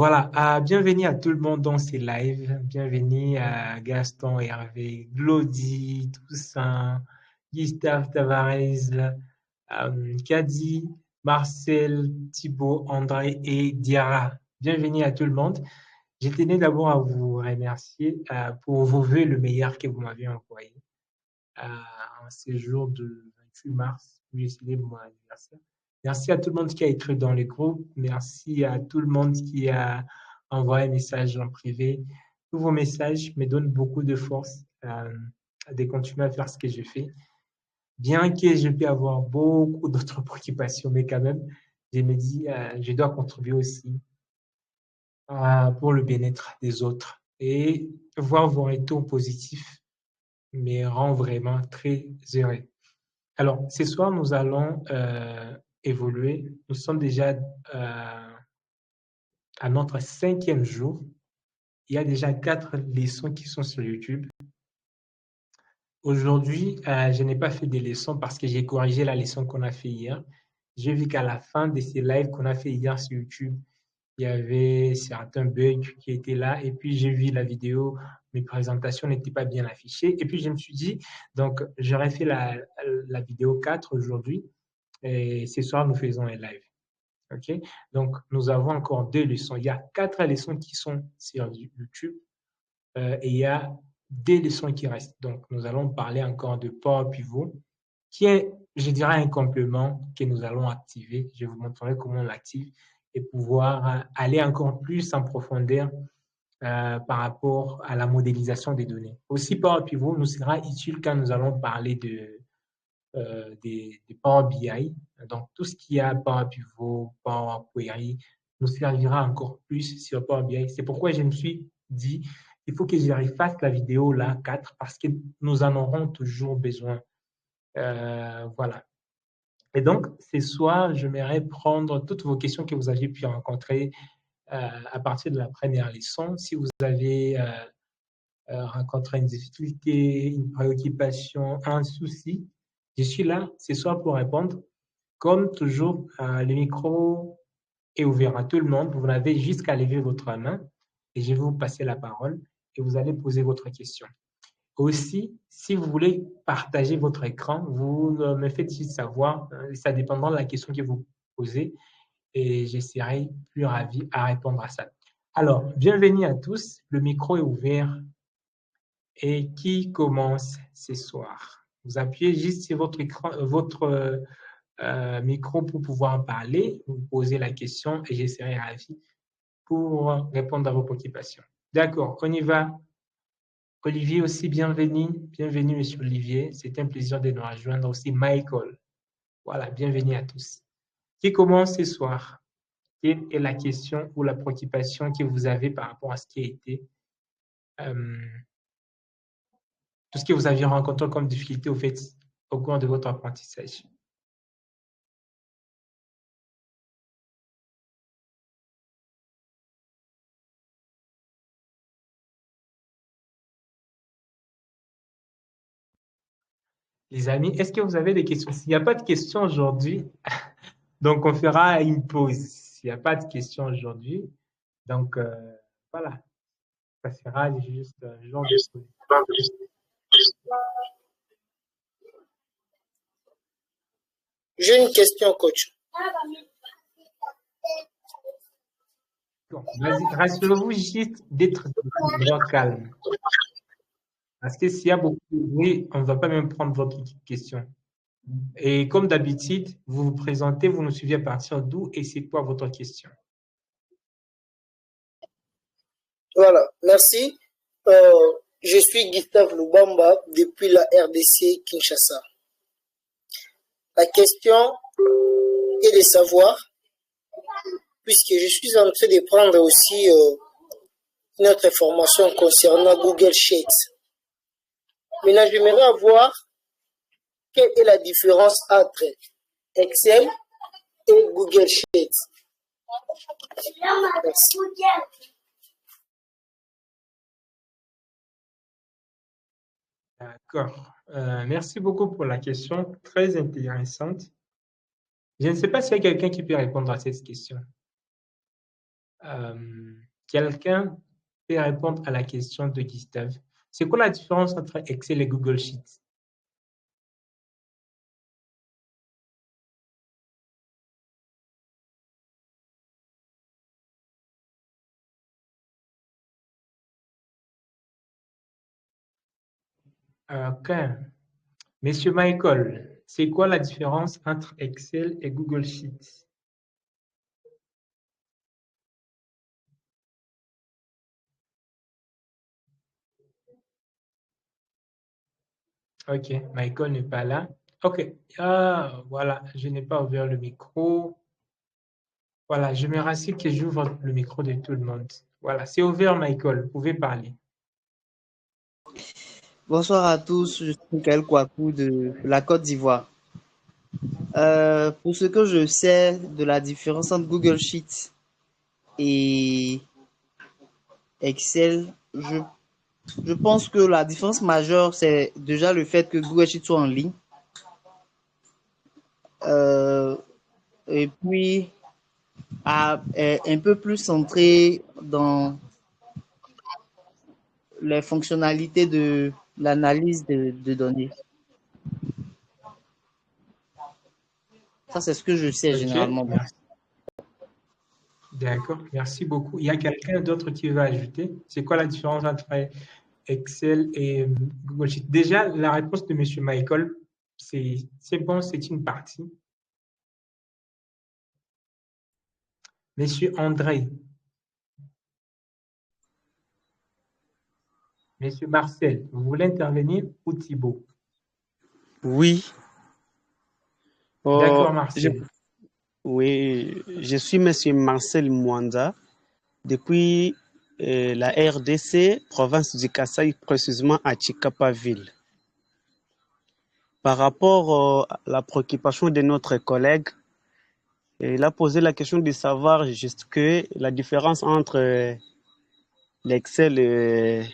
Voilà, bienvenue à tout le monde dans ces lives. Bienvenue à Gaston, Hervé, Glody, Toussaint, Gustave Tavares, Kadi, Marcel, Thibaut, André et Diarra. Bienvenue à tout le monde. Je tenais d'abord à vous remercier pour vos vœux, le meilleur que vous m'avez envoyé en ce jour de 28 mars, où je célèbre mon anniversaire. Merci à tout le monde qui a écrit dans les groupes. Merci à tout le monde qui a envoyé un message en privé. Tous vos messages me donnent beaucoup de force de continuer à faire ce que je fais. Bien que je peux avoir beaucoup d'autres préoccupations, mais quand même, je me dis, je dois contribuer aussi pour le bien-être des autres. Et voir vos retours positifs me rend vraiment très heureux. Alors, ce soir, nous allons évoluer. Nous sommes déjà à notre 5e jour. Il y a déjà 4 leçons qui sont sur YouTube. Aujourd'hui, je n'ai pas fait des leçons parce que j'ai corrigé la leçon qu'on a fait hier. J'ai vu qu'à la fin de ces lives qu'on a fait hier sur YouTube, il y avait certains bugs qui étaient là. Et puis, j'ai vu la vidéo, mes présentations n'étaient pas bien affichées. Et puis, je me suis dit, donc, j'aurais fait la vidéo 4 aujourd'hui. Et ce soir, nous faisons un live. OK? Donc, nous avons encore 2 leçons. Il y a 4 leçons qui sont sur YouTube et il y a 2 leçons qui restent. Donc, nous allons parler encore de Power Pivot, qui est, je dirais, un complément que nous allons activer. Je vous montrerai comment on l'active et pouvoir aller encore plus en profondeur par rapport à la modélisation des données. Aussi, Power Pivot nous sera utile quand nous allons parler des Power BI. Donc, tout ce qui a Power Pivot, Power Query nous servira encore plus sur Power BI. C'est pourquoi je me suis dit, il faut que je refasse la vidéo là, 4, parce que nous en aurons toujours besoin. Voilà. Et donc, ce soir, j'aimerais prendre toutes vos questions que vous aviez pu rencontrer à partir de la première leçon. Si vous avez rencontré une difficulté, une préoccupation, un souci, je suis là ce soir pour répondre. Comme toujours, le micro est ouvert à tout le monde. Vous n'avez juste qu'à lever votre main et je vais vous passer la parole et vous allez poser votre question. Aussi, si vous voulez partager votre écran, vous me faites juste savoir. Ça dépendra de la question que vous posez et je serai plus ravi à répondre à ça. Alors, bienvenue à tous. Le micro est ouvert et qui commence ce soir. Vous appuyez juste sur votre écran, votre micro pour pouvoir parler, vous poser la question et je serai ravi pour répondre à vos préoccupations. D'accord, on y va. Olivier aussi, bienvenue. Bienvenue, monsieur Olivier. C'est un plaisir de nous rejoindre aussi. Michael. Voilà, bienvenue à tous. Qui commence ce soir? Quelle est la question ou la préoccupation que vous avez par rapport à ce qui a été, tout ce que vous aviez rencontré comme difficulté au fait au cours de votre apprentissage? Les amis, est-ce que vous avez des questions? S'il n'y a pas de questions aujourd'hui, donc on fera une pause. S'il n'y a pas de questions aujourd'hui, donc voilà, ça sera juste un genre de pause. J'ai une question, coach. Bon, vas-y, rassurez-vous juste d'être calme. Parce que s'il y a beaucoup de bruit, on ne va pas même prendre votre question. Et comme d'habitude, vous vous présentez, vous nous suivez à partir d'où et c'est quoi votre question? Voilà, merci. Je suis Gustave Lubamba depuis la RDC Kinshasa. La question est de savoir, puisque je suis en train de prendre aussi notre information concernant Google Sheets. Maintenant, j'aimerais avoir quelle est la différence entre Excel et Google Sheets. Merci. D'accord. Merci beaucoup pour la question, très intéressante. Je ne sais pas s'il y a quelqu'un qui peut répondre à cette question. quelqu'un peut répondre à la question de Gustave. C'est quoi la différence entre Excel et Google Sheets? OK. Monsieur Michael, c'est quoi la différence entre Excel et Google Sheets? OK, Michael n'est pas là. OK, ah, voilà, je n'ai pas ouvert le micro. Voilà, je me rassure que j'ouvre le micro de tout le monde. Voilà, c'est ouvert, Michael, vous pouvez parler. Bonsoir à tous, je suis Michael Kouakou de la Côte d'Ivoire. Pour ce que je sais de la différence entre Google Sheets et Excel, je pense que la différence majeure, c'est déjà le fait que Google Sheets soit en ligne. Et puis, est un peu plus centré dans les fonctionnalités de l'analyse de données. Ça, c'est ce que je sais OK, généralement. merci. D'accord, merci beaucoup. Il y a quelqu'un d'autre qui veut ajouter? C'est quoi la différence entre Excel et Google Sheets? Déjà, la réponse de Monsieur Michael, c'est bon, c'est une partie. Monsieur André, Monsieur Marcel, vous voulez intervenir ou Thibault? Oui, D'accord, je, Marcel. oui, je suis Monsieur Marcel Mwanda depuis la RDC, province du Kasaï, précisément à Chikapaville. Par rapport à la préoccupation de notre collègue, il a posé la question de savoir juste que la différence entre l'Excel et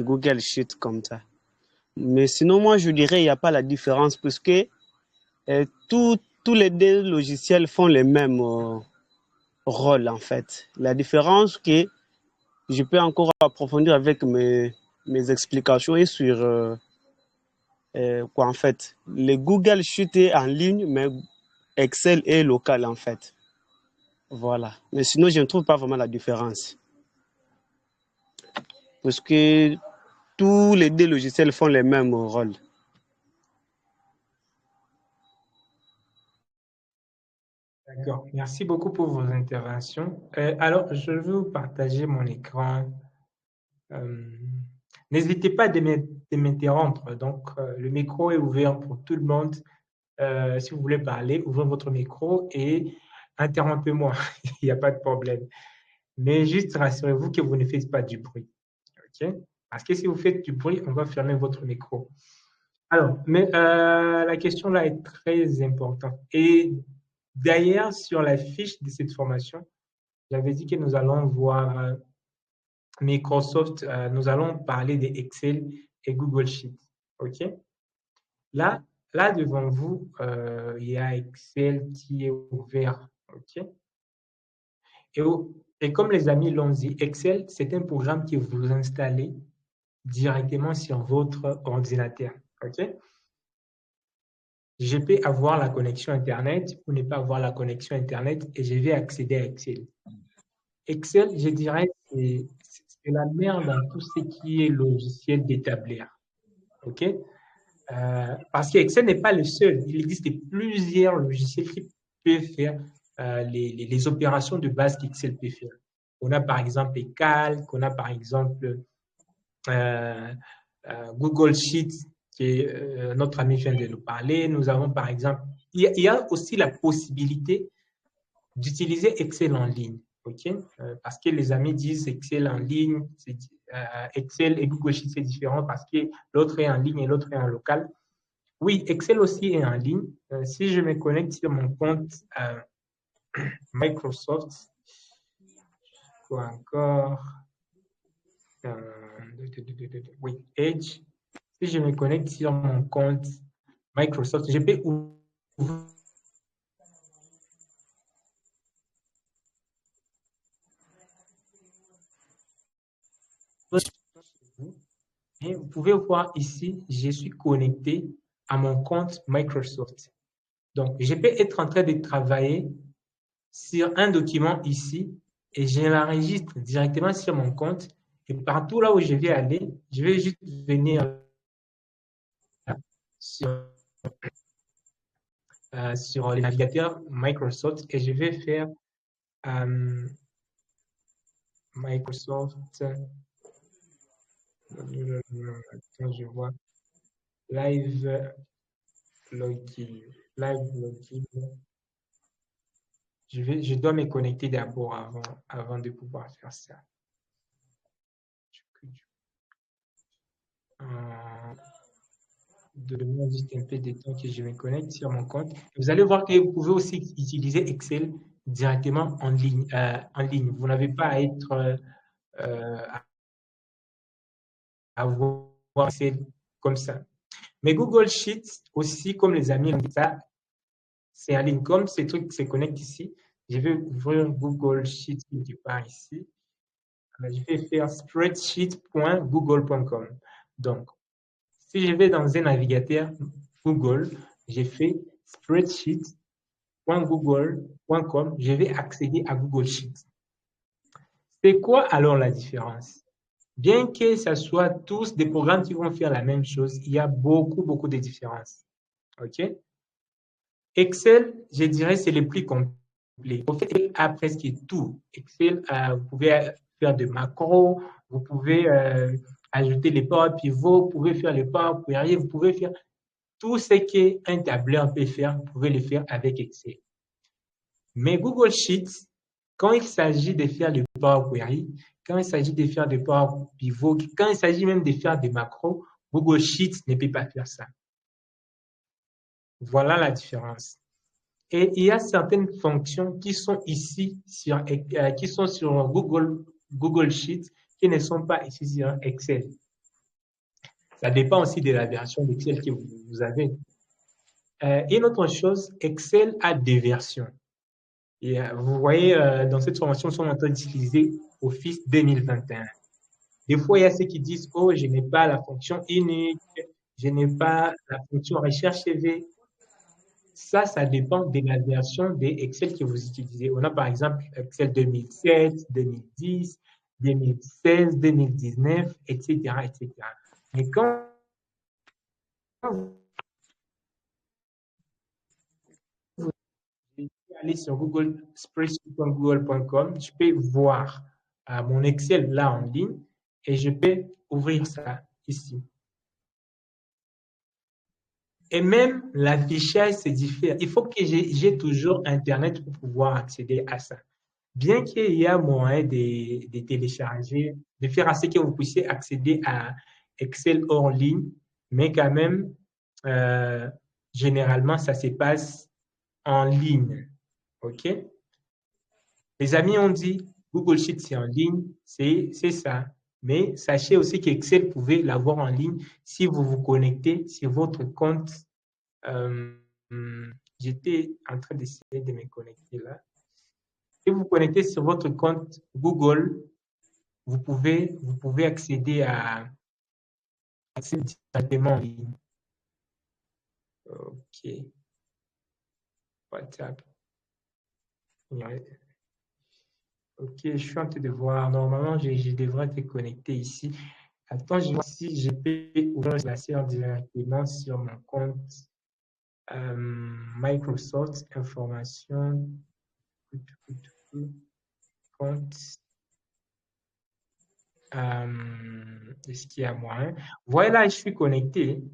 Google Sheet comme ça. Mais sinon, moi, je dirais qu'il n'y a pas la différence puisque tous les deux logiciels font les mêmes rôles, en fait. La différence que je peux encore approfondir avec mes explications et sur quoi, en fait. Le Google Sheet est en ligne, mais Excel est local, en fait. Voilà. Mais sinon, je ne trouve pas vraiment la différence. Parce que tous les deux logiciels font les mêmes rôles. D'accord, merci beaucoup pour vos interventions. Alors, je vais vous partager mon écran. Euh, N'hésitez pas de m'interrompre. Donc, le micro est ouvert pour tout le monde. Si vous voulez parler, ouvrez votre micro et interrompez-moi. Il n'y a pas de problème. Mais juste rassurez-vous que vous ne faites pas du bruit. OK? Parce que si vous faites du bruit, on va fermer votre micro. Alors, mais la question là est très importante. Et d'ailleurs, sur la fiche de cette formation, j'avais dit que nous allons voir Microsoft, nous allons parler des Excel et Google Sheets. OK? Là, là devant vous, il y a Excel qui est ouvert. OK? Et, et comme les amis l'ont dit, Excel, c'est un programme que vous installez directement sur votre ordinateur. OK? Je peux avoir la connexion Internet ou ne pas avoir la connexion Internet et je vais accéder à Excel. Excel, je dirais, c'est la mère dans tout ce qui est logiciel d'établir. OK? Parce que Excel n'est pas le seul. Il existe plusieurs logiciels qui peuvent faire les opérations de base qu'Excel peut faire. On a par exemple Calc, on a par exemple Google Sheets, qui notre ami vient de nous parler. Nous avons par exemple, il y a aussi la possibilité d'utiliser Excel en ligne. OK? Parce que les amis disent Excel en ligne, Excel et Google Sheets c'est différent parce que l'autre est en ligne et l'autre est en local. Oui, Excel aussi est en ligne. Si je me connecte sur mon compte Microsoft, ou encore oui, Edge, si je me connecte sur mon compte Microsoft, je peux Et vous pouvez voir ici, je suis connecté à mon compte Microsoft. Donc, je peux être en train de travailler sur un document ici et je l'enregistre directement sur mon compte. Et partout là où je vais aller, je vais juste venir sur, sur le navigateur Microsoft et je vais faire Microsoft. Attends, je vois live login. Live login. Je dois me connecter d'abord avant de pouvoir faire ça. Donnez-moi juste un peu de temps que je me connecte sur mon compte. Vous allez voir que vous pouvez aussi utiliser Excel directement en ligne. Vous n'avez pas à être à voir Excel comme ça. Mais Google Sheets aussi, comme les amis ont dit ça, c'est en ligne. Comme ces trucs se connectent ici, je vais ouvrir Google Sheets quelque part ici. Je vais faire spreadsheet.google.com. Donc, si je vais dans un navigateur Google, j'ai fait spreadsheet.google.com, je vais accéder à Google Sheets. C'est quoi alors la différence? Bien que ce soit tous des programmes qui vont faire la même chose, il y a beaucoup de différences. OK? Excel, je dirais, c'est le plus complet. Au fait, il a presque tout. Excel, vous pouvez faire des macros, vous pouvez ajouter les power pivots, vous pouvez faire les power query, vous pouvez faire tout ce qu'un tableur peut faire, vous pouvez le faire avec Excel. Mais Google Sheets, quand il s'agit de faire le power query, quand il s'agit de faire des power pivots, quand il s'agit même de faire des macros, Google Sheets ne peut pas faire ça. Voilà la différence. Et il y a certaines fonctions qui sont ici qui sont sur Google Sheets qui ne sont pas ici sur Excel. Ça dépend aussi de la version d'Excel que vous avez. Une autre chose, Excel a des versions. Et vous voyez, dans cette formation, nous sommes en train d'utiliser Office 2021. Des fois, il y a ceux qui disent, oh, je n'ai pas la fonction unique, je n'ai pas la fonction recherche CV. Ça dépend de la version d'Excel que vous utilisez. On a par exemple Excel 2007, 2010, 2016, 2019, etc., etc. Mais quand vous allez sur Google Spreadsheet.google.com, je peux voir mon Excel là en ligne et je peux ouvrir ça ici. Et même l'affichage, c'est différent. Il faut que j'ai toujours Internet pour pouvoir accéder à ça. Bien qu'il y a moyen de télécharger, de faire à ce que vous puissiez accéder à Excel hors ligne, mais quand même, généralement, ça se passe en ligne. OK? Les amis ont dit Google Sheets, c'est en ligne, c'est ça. Mais sachez aussi qu'Excel, vous pouvez l'avoir en ligne si vous vous connectez sur votre compte. J'étais en train d'essayer de me connecter là. Si vous vous connectez sur votre compte Google, vous pouvez accéder à directement en ligne. OK. WhatsApp. OK, je suis en train de voir. Normalement, je devrais être connecté ici. Attends, je vois si je peux ouvrir la séance directement sur mon compte Microsoft Information. Compte. Est-ce qu'il y a moyen? Voilà, je suis connecté.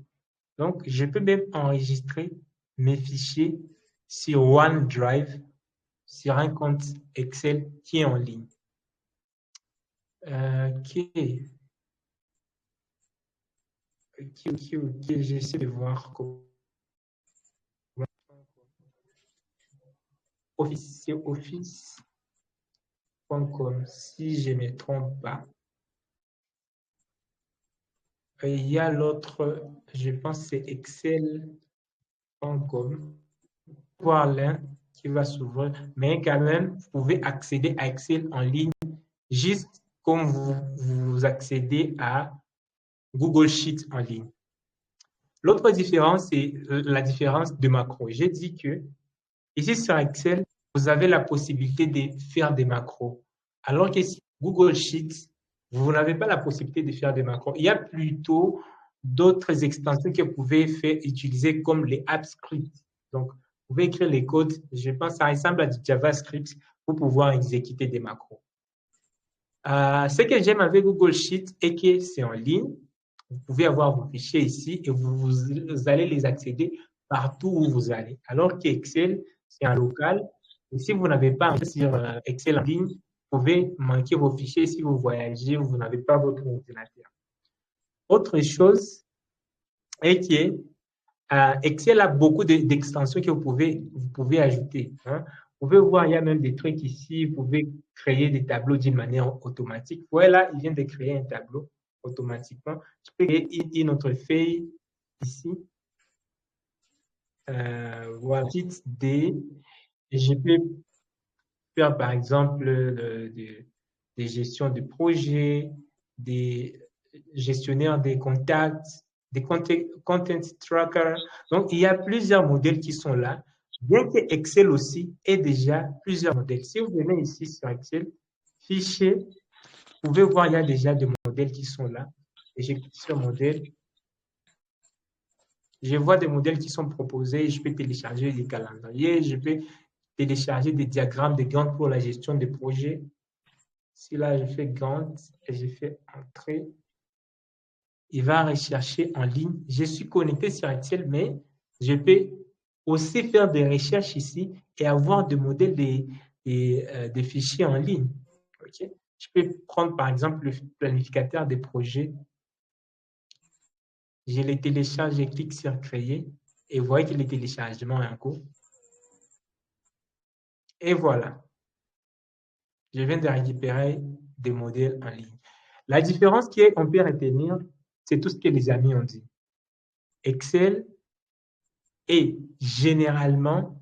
Donc, je peux même enregistrer mes fichiers sur OneDrive, sur un compte Excel qui est en ligne. OK. J'essaie de voir comment. Office.com, si je ne me trompe pas. Il y a l'autre, je pense c'est excel.com. Voir l'un qui va s'ouvrir, mais quand même, vous pouvez accéder à Excel en ligne juste comme vous accédez à Google Sheets en ligne. L'autre différence, c'est la différence de macros. J'ai dit que ici sur Excel, vous avez la possibilité de faire des macros. Alors que sur Google Sheets, vous n'avez pas la possibilité de faire des macros. Il y a plutôt d'autres extensions que vous pouvez utiliser comme les AppScript. Donc, vous pouvez écrire les codes. Je pense que ça ressemble à du JavaScript pour pouvoir exécuter des macros. Ce que j'aime avec Google Sheets est que c'est en ligne. Vous pouvez avoir vos fichiers ici et vous allez les accéder partout où vous allez. Alors qu'Excel, c'est en local. Et si vous n'avez pas sur Excel en ligne, vous pouvez manquer vos fichiers si vous voyagez ou vous n'avez pas votre ordinateur. Autre chose est que Excel a beaucoup d'extensions que vous pouvez ajouter. Hein. Vous pouvez voir, il y a même des trucs ici. Vous pouvez créer des tableaux d'une manière automatique. Voilà, il vient de créer un tableau automatiquement. Je peux créer une autre feuille ici. Voilà, titre D. Et je peux faire, par exemple, des gestions de projets, des gestionnaires des contacts, des content tracker. Donc, il y a plusieurs modèles qui sont là. Bien que Excel aussi ait déjà plusieurs modèles. Si vous venez ici sur Excel, fichier, vous pouvez voir, il y a déjà des modèles qui sont là. Et je clique sur modèle. Je vois des modèles qui sont proposés. Je peux télécharger des calendriers. Je peux télécharger des diagrammes de Gantt pour la gestion des projets. Si là, je fais Gantt et je fais Entrée, il va rechercher en ligne. Je suis connecté sur Excel, mais je peux aussi faire des recherches ici et avoir des modèles des fichiers en ligne. Okay? Je peux prendre par exemple le planificateur des projets. Je les télécharge, je clique sur Créer et vous voyez que le téléchargement est en cours. Et voilà. Je viens de récupérer des modèles en ligne. La différence qu'on peut retenir, c'est tout ce que les amis ont dit. Excel est généralement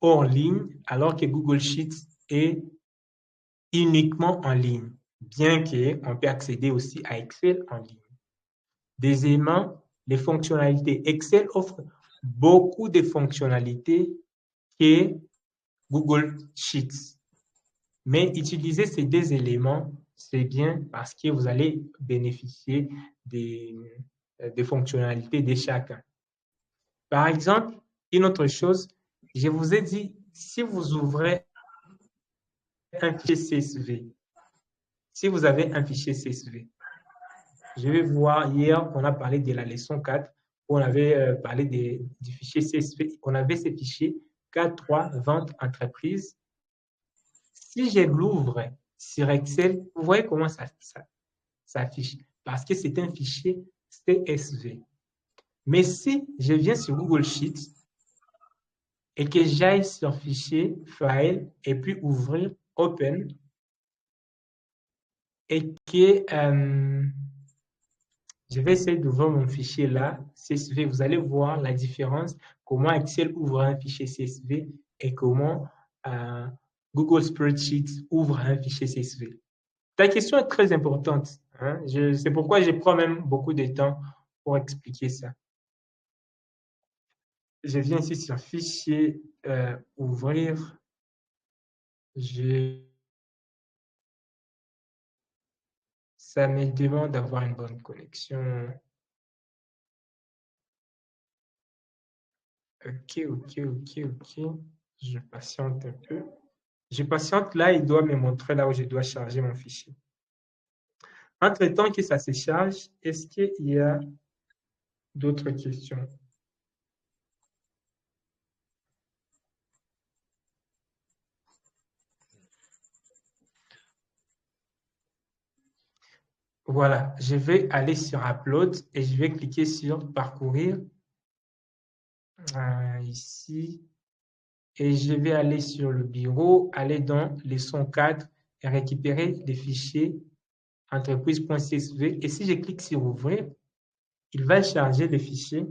hors ligne, alors que Google Sheets est uniquement en ligne, bien qu'on peut accéder aussi à Excel en ligne. Deuxièmement, les fonctionnalités. Excel offre beaucoup de fonctionnalités que Google Sheets. Mais utiliser ces deux éléments, c'est bien parce que vous allez bénéficier des fonctionnalités de chacun. Par exemple, une autre chose, je vous ai dit, si vous ouvrez un fichier CSV, si vous avez un fichier CSV, je vais voir, hier, on a parlé de la leçon 4, où on avait parlé du fichier CSV, on avait ces fichiers K3, vente, entreprise. Si je l'ouvre sur Excel, vous voyez comment ça s'affiche, parce que c'est un fichier CSV. Mais si je viens sur Google Sheets et que j'aille sur Fichier, File, et puis ouvrir Open, et que je vais essayer d'ouvrir mon fichier là, CSV, vous allez voir la différence, comment Excel ouvre un fichier CSV et comment Google Spreadsheet ouvre un fichier CSV. Ta question est très importante. Hein? C'est pourquoi je prends même beaucoup de temps pour expliquer ça. Je viens ici sur Fichier, Ouvrir. Ça me demande d'avoir une bonne connexion. Ok. Je patiente un peu. Je patiente là, il doit me montrer là où je dois charger mon fichier. Entre-temps que ça se charge, est-ce qu'il y a d'autres questions? Voilà, je vais aller sur Upload et je vais cliquer sur Parcourir ici. Et je vais aller sur le bureau, aller dans leçon 4 et récupérer les fichiers entreprise.csv. Et si je clique sur Ouvrir, il va charger les fichiers.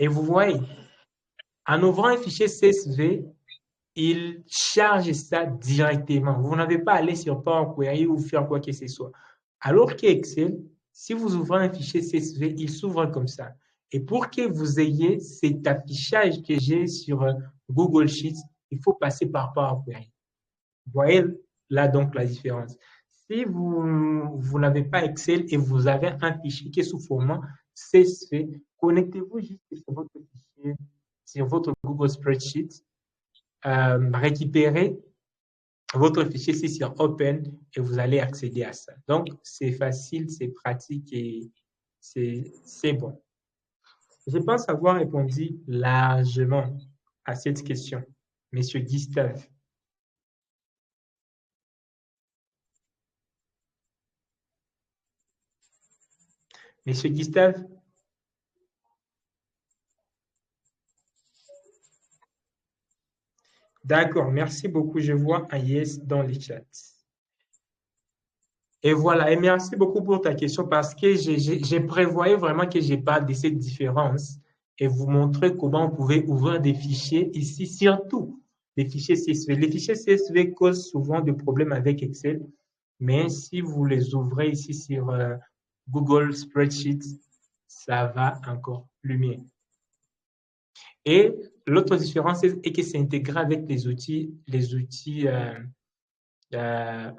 Et vous voyez, en ouvrant un fichier CSV, il charge ça directement. Vous n'avez pas à aller sur Power Query ou faire quoi que ce soit. Alors qu'Excel, si vous ouvrez un fichier CSV, il s'ouvre comme ça. Et pour que vous ayez cet affichage que j'ai sur Google Sheets, il faut passer par Power Query. Vous voyez là donc la différence. Si vous n'avez pas Excel et vous avez un fichier qui est sous format CSV, connectez-vous juste sur votre fichier, sur votre Google Spreadsheet, récupérez votre fichier ici sur Open et vous allez accéder à ça. Donc, c'est facile, c'est pratique et c'est bon. Je pense avoir répondu largement à cette question, Monsieur Gustave. Monsieur Gustave? D'accord, merci beaucoup. Je vois un yes dans les chats. Et voilà, et merci beaucoup pour ta question parce que j'ai prévoyé vraiment que je parle de cette différence et vous montrer comment on pouvait ouvrir des fichiers ici, surtout les fichiers CSV. Les fichiers CSV causent souvent des problèmes avec Excel, mais si vous les ouvrez ici sur Google Spreadsheet, ça va encore plus mieux. Et l'autre différence est que c'est intégré avec les outils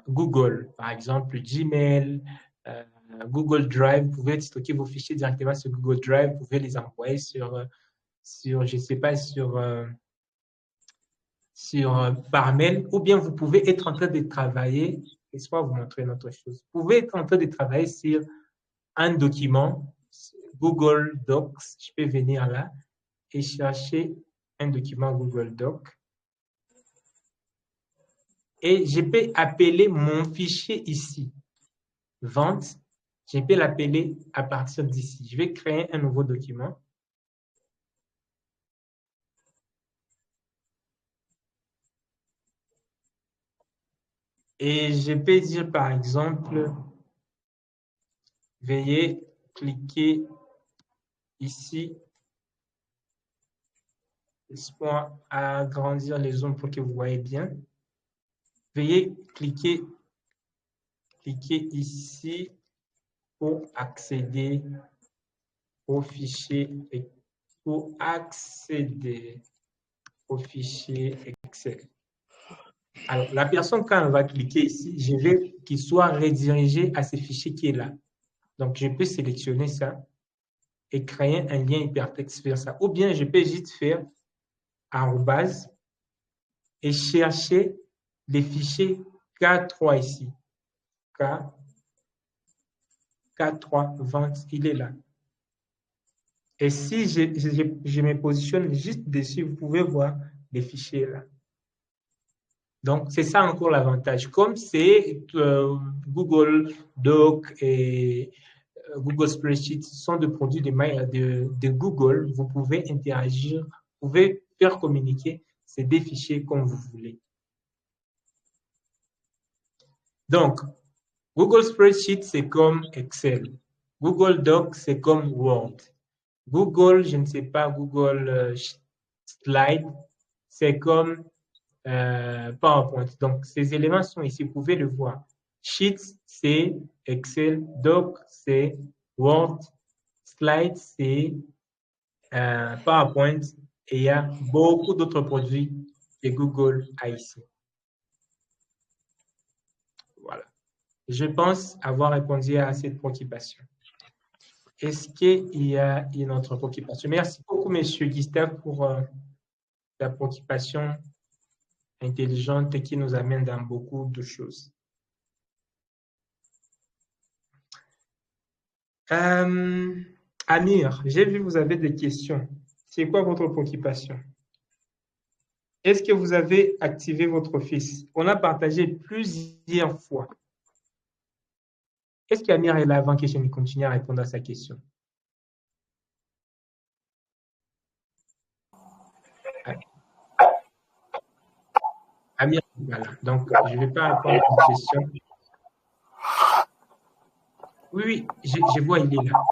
Google, par exemple Gmail, Google Drive. Vous pouvez stocker vos fichiers directement sur Google Drive. Vous pouvez les envoyer sur je sais pas, par mail, ou bien vous pouvez être en train de travailler. Laisse-moi vous montrer une autre chose. Vous pouvez être en train de travailler sur un document Google Docs. Je peux venir là et chercher un document Google Doc. Et je peux appeler mon fichier ici, vente. Je peux l'appeler à partir d'ici. Je vais créer un nouveau document. Et je peux dire par exemple, veuillez cliquer ici. Laisse-moi agrandir les zones pour que vous voyez bien. Veuillez cliquer ici pour accéder au fichier Excel. Alors, la personne, quand elle va cliquer ici, je veux qu'il soit redirigé à ce fichier qui est là. Donc, je peux sélectionner ça et créer un lien hypertexte vers ça. Ou bien, je peux juste faire arrobase et chercher les fichiers K3 ici. K3 vente, il est là. Et si je me positionne juste dessus, vous pouvez voir les fichiers là. Donc, c'est ça encore l'avantage. Comme c'est Google Doc et Google Spreadsheet sont des produits de Google, vous pouvez interagir, vous pouvez faire communiquer ces deux fichiers comme vous voulez. Donc, Google Spreadsheet, c'est comme Excel. Google Doc, c'est comme Word. Google, je ne sais pas, Google Slide, c'est comme PowerPoint. Donc, ces éléments sont ici, vous pouvez le voir. Sheets, c'est Excel. Doc, c'est Word. Slide, c'est PowerPoint. Et il y a beaucoup d'autres produits que Google a ici. Voilà. Je pense avoir répondu à cette préoccupation. Est-ce qu'il y a une autre préoccupation? Merci beaucoup, Monsieur Gustave, pour la préoccupation intelligente qui nous amène dans beaucoup de choses. Amir, j'ai vu que vous avez des questions. C'est quoi votre préoccupation? Est-ce que vous avez activé votre office? On a partagé plusieurs fois. Est-ce qu'Amir est là avant que je ne continue à répondre à sa question? Amir, voilà. Donc, je ne vais pas répondre à la question. Oui, je vois, il est là.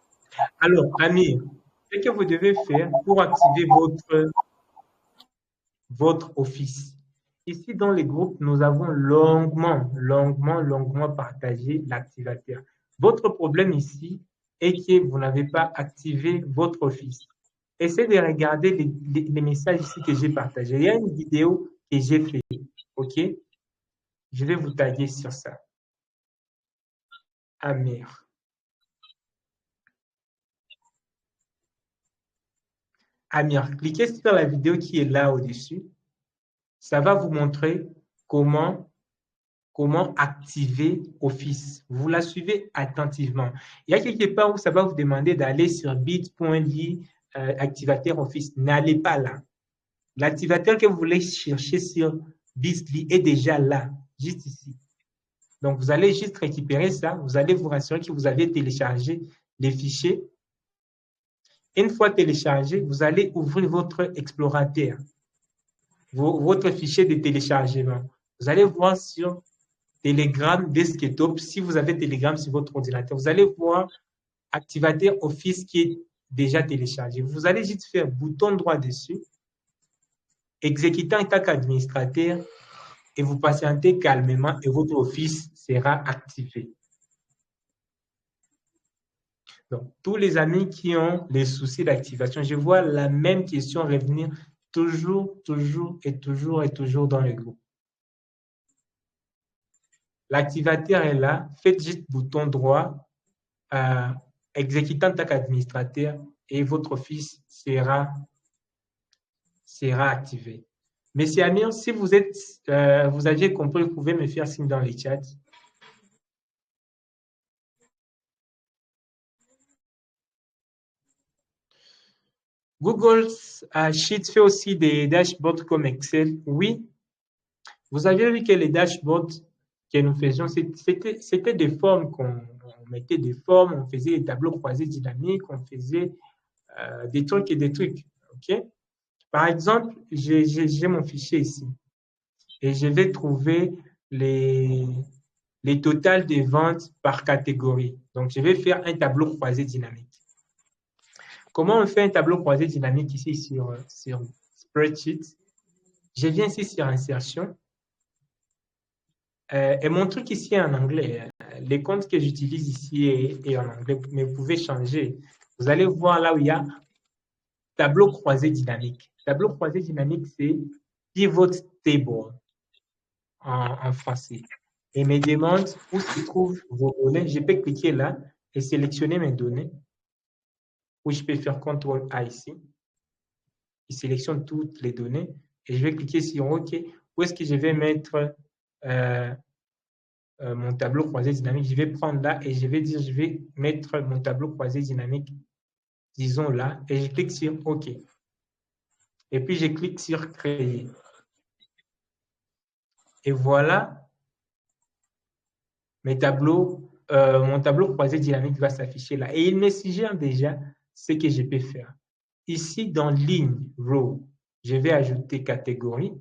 Alors, Amir, ce que vous devez faire pour activer votre Office. Ici, dans les groupes, nous avons longuement partagé l'activateur. Votre problème ici est que vous n'avez pas activé votre Office. Essayez de regarder les messages ici que j'ai partagés. Il y a une vidéo que j'ai faite, OK? Je vais vous taguer sur ça. Amir. Amir, cliquez sur la vidéo qui est là au-dessus. Ça va vous montrer comment activer Office. Vous la suivez attentivement. Il y a quelque part où ça va vous demander d'aller sur bit.ly activateur Office. N'allez pas là. L'activateur que vous voulez chercher sur Bit.ly est déjà là, juste ici. Donc, vous allez juste récupérer ça. Vous allez vous rassurer que vous avez téléchargé les fichiers. Une fois téléchargé, vous allez ouvrir votre explorateur, votre fichier de téléchargement. Vous allez voir sur Telegram Desktop, si vous avez Telegram sur votre ordinateur, vous allez voir activateur Office qui est déjà téléchargé. Vous allez juste faire bouton droit dessus, exécuter en tant qu'administrateur et vous patientez calmement et votre Office sera activé. Donc, tous les amis qui ont les soucis d'activation, je vois la même question revenir toujours dans le groupe. L'activateur est là, faites juste bouton droit, exécutant en tant qu'administrateur et votre Office sera activé. Monsieur Amir, si vous aviez compris, vous pouvez me faire signe dans les chats. Google Sheets fait aussi des dashboards comme Excel. Oui, vous avez vu que les dashboards que nous faisions, c'était des formes qu'on mettait des formes, on faisait des tableaux croisés dynamiques, on faisait des trucs et des trucs. OK? Par exemple, j'ai mon fichier ici et je vais trouver les totals des ventes par catégorie. Donc, je vais faire un tableau croisé dynamique. Comment on fait un tableau croisé dynamique ici sur Spreadsheet? Je viens ici sur Insertion. Et mon truc ici est en anglais. Les comptes que j'utilise ici est en anglais, mais vous pouvez changer. Vous allez voir là où il y a tableau croisé dynamique. Tableau croisé dynamique, c'est pivot table en français. Et me demande où se trouvent vos données. Je peux cliquer là et sélectionner mes données. Ou je peux faire CTRL-A ici. Il sélectionne toutes les données. Et je vais cliquer sur OK. Où est-ce que je vais mettre mon tableau croisé dynamique? Je vais prendre là et je vais dire, je vais mettre mon tableau croisé dynamique, disons là, et je clique sur OK. Et puis, je clique sur Créer. Et voilà, mon tableau croisé dynamique va s'afficher là. Et il me suggère déjà ce que je peux faire. Ici, dans ligne, row, je vais ajouter catégorie.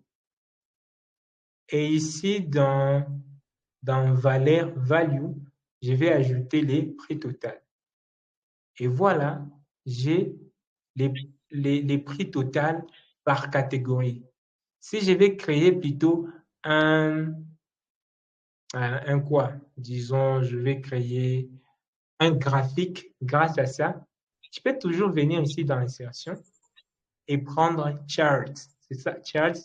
Et ici, dans valeur, value, je vais ajouter les prix total. Et voilà, j'ai les prix total par catégorie. Si je vais créer plutôt un quoi? Disons, je vais créer un graphique grâce à ça. Je peux toujours venir ici dans l'insertion et prendre chart. C'est ça, chart,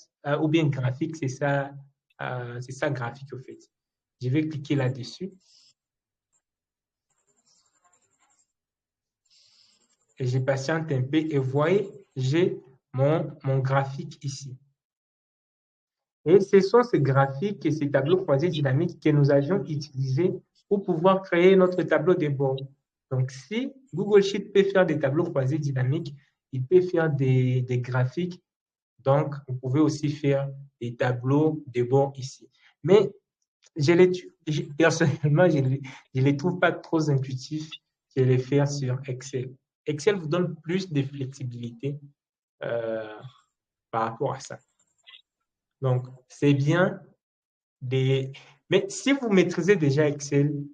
ou bien graphique, c'est ça graphique au fait. Je vais cliquer là-dessus. Et je patiente un peu et vous voyez, j'ai mon graphique ici. Et ce sont ces graphiques et ces tableaux croisés dynamiques que nous avions utilisés pour pouvoir créer notre tableau de bord. Donc, si Google Sheet peut faire des tableaux croisés dynamiques, il peut faire des graphiques. Donc, vous pouvez aussi faire des tableaux de bord ici. Mais personnellement, je ne les trouve pas trop intuitifs de les faire sur Excel. Excel vous donne plus de flexibilité par rapport à ça. Donc, c'est bien mais si vous maîtrisez déjà Excel,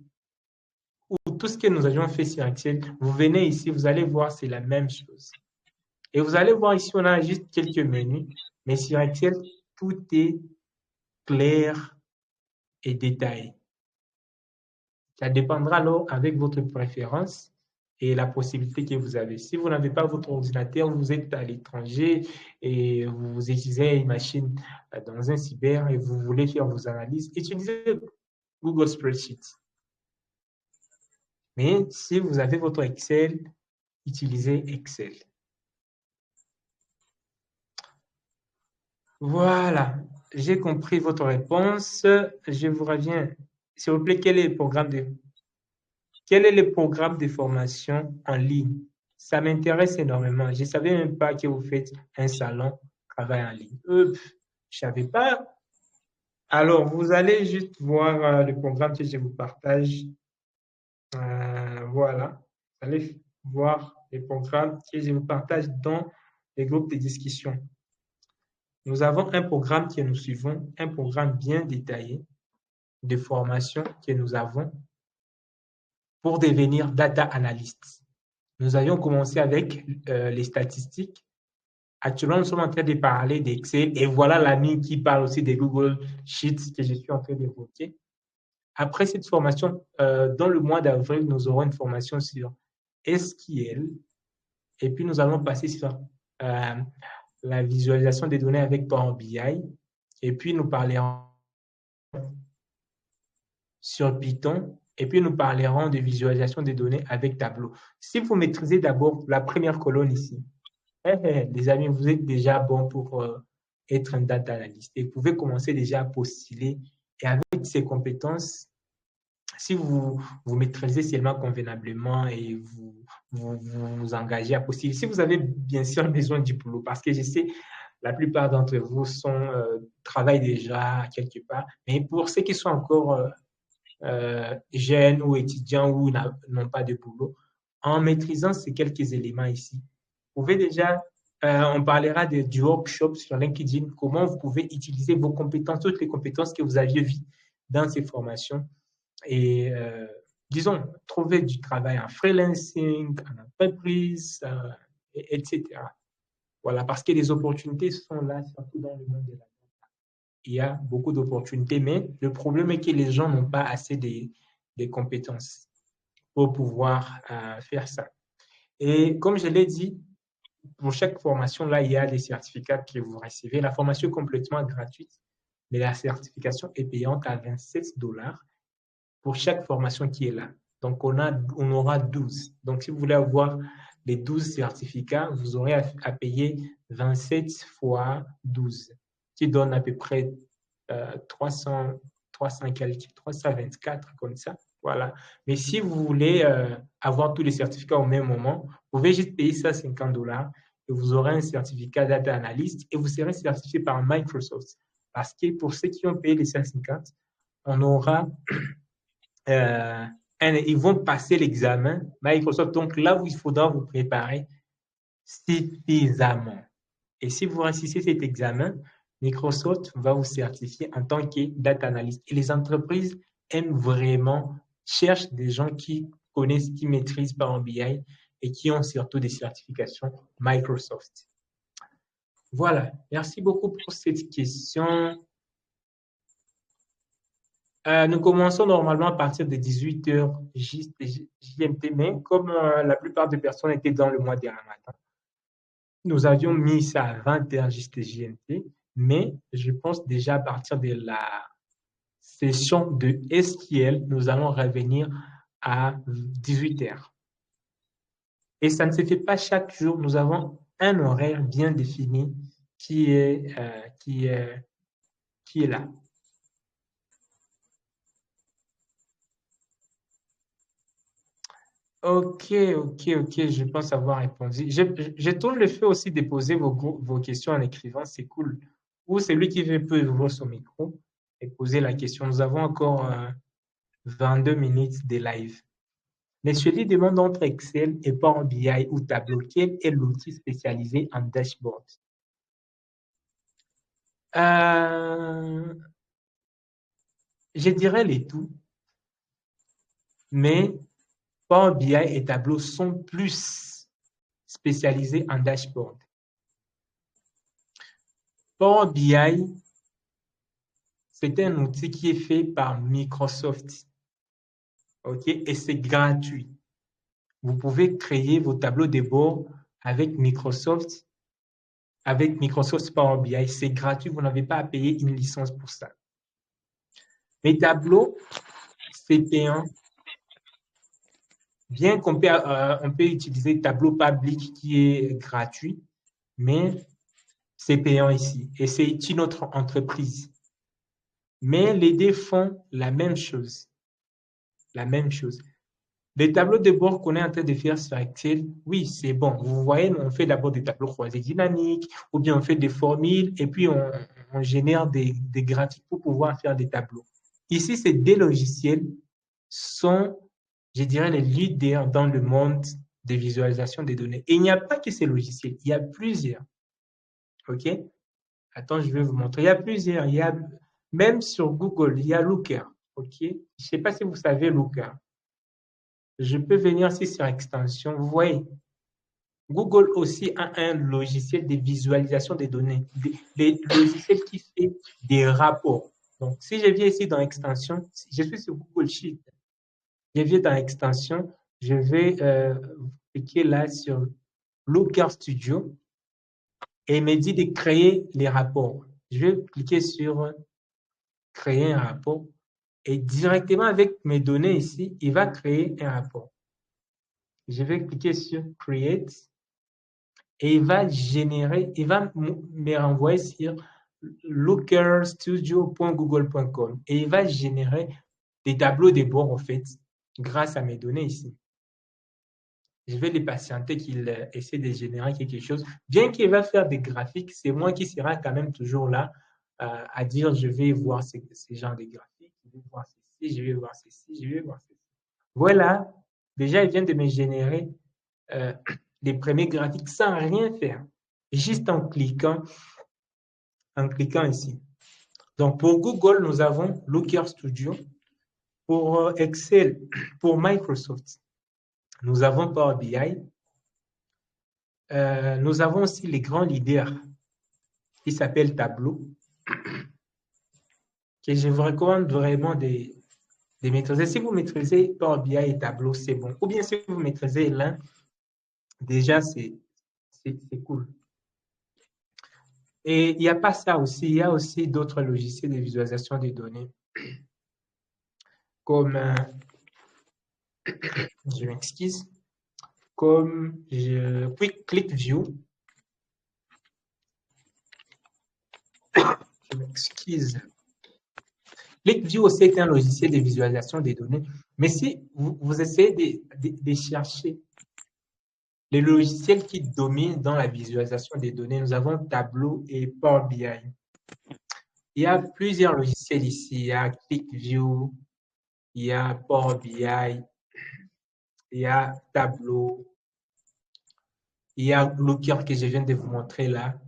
ou tout ce que nous avions fait sur Excel, vous venez ici, vous allez voir, c'est la même chose. Et vous allez voir ici, on a juste quelques menus, mais sur Excel, tout est clair et détaillé. Ça dépendra alors avec votre préférence et la possibilité que vous avez. Si vous n'avez pas votre ordinateur, vous êtes à l'étranger et vous utilisez une machine dans un cyber et vous voulez faire vos analyses, utilisez Google Spreadsheet. Mais si vous avez votre Excel, utilisez Excel. Voilà, j'ai compris votre réponse. Je vous reviens. S'il vous plaît, quel est le programme de formation en ligne? Ça m'intéresse énormément. Je ne savais même pas que vous faites un salon travail en ligne. Je ne savais pas. Alors, vous allez juste voir le programme que je vous partage. Voilà. Vous allez voir les programmes que je vous partage dans les groupes de discussion. Nous avons un programme que nous suivons, un programme bien détaillé de formation que nous avons pour devenir data analyst. Nous avions commencé avec les statistiques. Actuellement, nous sommes en train de parler d'Excel et voilà l'ami qui parle aussi de Google Sheets que je suis en train d'évoquer. Après cette formation, dans le mois d'avril, nous aurons une formation sur SQL et puis nous allons passer sur la visualisation des données avec Power BI et puis nous parlerons sur Python et puis nous parlerons de visualisation des données avec Tableau. Si vous maîtrisez d'abord la première colonne ici, les amis, vous êtes déjà bon pour être un data analyst et vous pouvez commencer déjà à postuler et avec ces compétences, si vous maîtrisez seulement convenablement et vous engagez à postuler, si vous avez bien sûr besoin du boulot, parce que je sais la plupart d'entre vous travaillent déjà quelque part, mais pour ceux qui sont encore jeunes ou étudiants ou n'ont pas de boulot, en maîtrisant ces quelques éléments ici, vous pouvez déjà, on parlera du workshop sur LinkedIn, comment vous pouvez utiliser vos compétences, toutes les compétences que vous aviez vues dans ces formations et, disons, trouver du travail en freelancing, en entreprise, etc. Voilà, parce que les opportunités sont là, surtout dans le monde de la data. Il y a beaucoup d'opportunités, mais le problème est que les gens n'ont pas assez de compétences pour pouvoir faire ça. Et comme je l'ai dit, pour chaque formation, là, il y a des certificats que vous recevez. La formation est complètement gratuite, mais la certification est payante à 27 $ pour chaque formation qui est là. Donc, on aura 12. Donc, si vous voulez avoir les 12 certificats, vous aurez à payer 27 fois 12, qui donne à peu près 324 comme ça. Voilà. Mais si vous voulez avoir tous les certificats au même moment, vous pouvez juste payer ça 50 $ et vous aurez un certificat data analyst et vous serez certifié par Microsoft. Parce que pour ceux qui ont payé les 150, on aura ils vont passer l'examen Microsoft. Donc là où il faudra vous préparer suffisamment. Et si vous réussissez cet examen, Microsoft va vous certifier en tant que data analyst. Et les entreprises aiment vraiment, cherchent des gens qui connaissent, qui maîtrisent Power BI et qui ont surtout des certifications Microsoft. Voilà, merci beaucoup pour cette question. Nous commençons normalement à partir de 18h GMT, mais comme la plupart des personnes étaient dans le mois de Ramadan, nous avions mis ça à 20h juste GMT, mais je pense déjà à partir de la session de SQL, nous allons revenir à 18h. Et ça ne se fait pas chaque jour, nous avons un horaire bien défini qui est là. Ok, je pense avoir répondu. J'ai toujours le fait aussi de poser vos questions en écrivant, c'est cool. Ou celui qui veut peut ouvrir son micro et poser la question. Nous avons encore 22 minutes de live. Monsieur Lee demande entre Excel et Power BI ou Tableau, quel est l'outil spécialisé en dashboard? Je dirais les tout, mais Power BI et Tableau sont plus spécialisés en dashboard. Power BI, c'est un outil qui est fait par Microsoft. OK? Et c'est gratuit. Vous pouvez créer vos tableaux de bord avec Microsoft Power BI. C'est gratuit. Vous n'avez pas à payer une licence pour ça. Mais Tableau, c'est payant. Bien qu'on peut utiliser Tableau public qui est gratuit, mais c'est payant ici. Et c'est une autre entreprise. Mais les deux font la même chose. La même chose. Les tableaux de bord qu'on est en train de faire sur Excel, oui, c'est bon. Vous voyez, on fait d'abord des tableaux croisés dynamiques, ou bien on fait des formules, et puis on génère des graphiques pour pouvoir faire des tableaux. Ici, ces deux logiciels sont, je dirais, les leaders dans le monde de visualisation des données. Et il n'y a pas que ces logiciels, il y a plusieurs. OK? Attends, je vais vous montrer. Il y a plusieurs. Il y a, même sur Google, il y a Looker. OK? Je ne sais pas si vous savez Looker. Je peux venir ici sur extension. Vous voyez, Google aussi a un logiciel de visualisation des données, des logiciels qui fait des rapports. Donc, si je viens ici dans extension, je suis sur Google Sheet. Je viens dans extension, je vais cliquer là sur Looker Studio et il me dit de créer les rapports. Je vais cliquer sur créer un rapport et directement avec mes données ici, il va créer un rapport. Je vais cliquer sur Create et il va générer, il va me renvoyer sur lookerstudio.google.com et il va générer des tableaux de bord en fait grâce à mes données ici. Je vais les patienter qu'il essaie de générer quelque chose. Bien qu'il va faire des graphiques, c'est moi qui sera quand même toujours là à dire je vais voir ces genres de graphiques, je vais voir ceci, je vais voir ceci, je vais voir ceci. Voilà, déjà il vient de me générer les premiers graphiques sans rien faire, juste en cliquant ici. Donc pour Google, nous avons Looker Studio. Pour Excel, pour Microsoft, nous avons Power BI. Nous avons aussi les grands leaders qui s'appellent Tableau, que je vous recommande vraiment de maîtriser. Si vous maîtrisez Power BI et Tableau, c'est bon. Ou bien si vous maîtrisez l'un, déjà, c'est cool. Et il n'y a pas ça aussi. Il y a aussi d'autres logiciels de visualisation des données, comme, je m'excuse, comme QuickView. Je m'excuse. QuickView aussi est un logiciel de visualisation des données. Mais si vous essayez de chercher les logiciels qui dominent dans la visualisation des données, nous avons Tableau et Power BI. Il y a plusieurs logiciels ici. Il y a QuickView, il y a Power BI, il y a Tableau, il y a Looker que je viens de vous montrer là.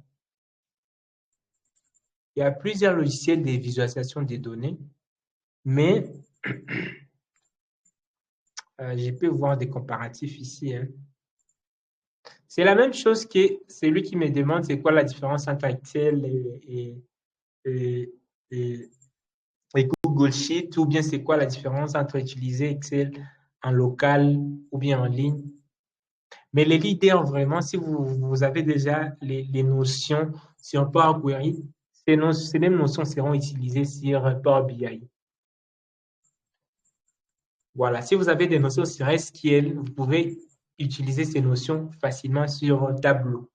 Il y a plusieurs logiciels de visualisation des données, mais je peux voir des comparatifs ici. Hein. C'est la même chose que celui qui me demande c'est quoi la différence entre Excel et Google Sheet, ou bien c'est quoi la différence entre utiliser Excel en local ou bien en ligne. Mais les leaders, vraiment, si vous avez déjà les notions sur Power Query, ces mêmes notions seront utilisées sur Power BI. Voilà, si vous avez des notions sur SQL, vous pouvez utiliser ces notions facilement sur Tableau.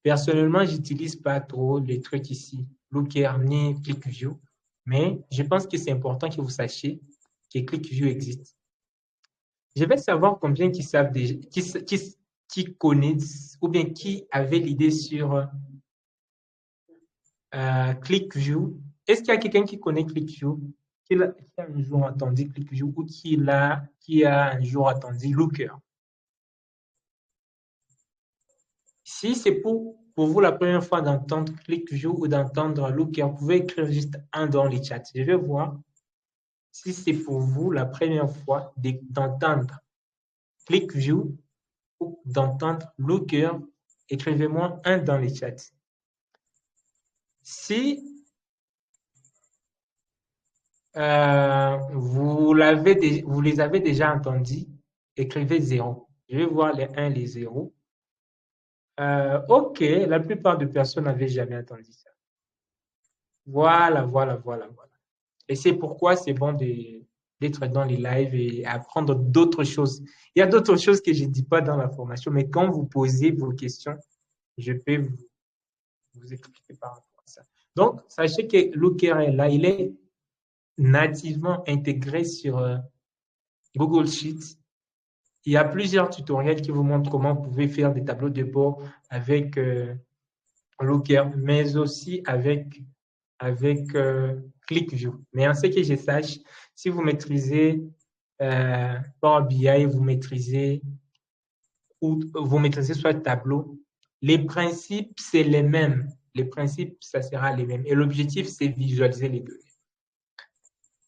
Personnellement, je n'utilise pas trop les trucs ici, Looker ni QuickView, mais je pense que c'est important que vous sachiez que QuickView existe. Je vais savoir combien qui savent déjà, qui connaissent ou bien qui avaient l'idée sur QuickView. Est-ce qu'il y a quelqu'un qui connaît QuickView, qui a un jour entendu QuickView ou qui a un jour entendu Looker? Si c'est pour vous la première fois d'entendre QuickView ou d'entendre Looker, vous pouvez écrire juste un dans les chats. Je vais voir si c'est pour vous la première fois d'entendre ClickView ou d'entendre Looker, écrivez-moi un dans les chats. Si vous les avez déjà entendus, écrivez 0. Je vais voir les 1 et les 0. OK, la plupart des personnes n'avaient jamais entendu ça. Voilà. Et c'est pourquoi c'est bon d'être dans les lives et apprendre d'autres choses. Il y a d'autres choses que je ne dis pas dans la formation, mais quand vous posez vos questions, je peux vous expliquer par rapport à ça. Donc, sachez que Looker est là, il est nativement intégré sur Google Sheets. Il y a plusieurs tutoriels qui vous montrent comment vous pouvez faire des tableaux de bord avec Looker, mais aussi avec ClickView. Mais en ce que je sache, si vous maîtrisez Power BI, vous maîtrisez soit Tableau, les principes, c'est les mêmes. Les principes, ça sera les mêmes. Et l'objectif, c'est visualiser les données.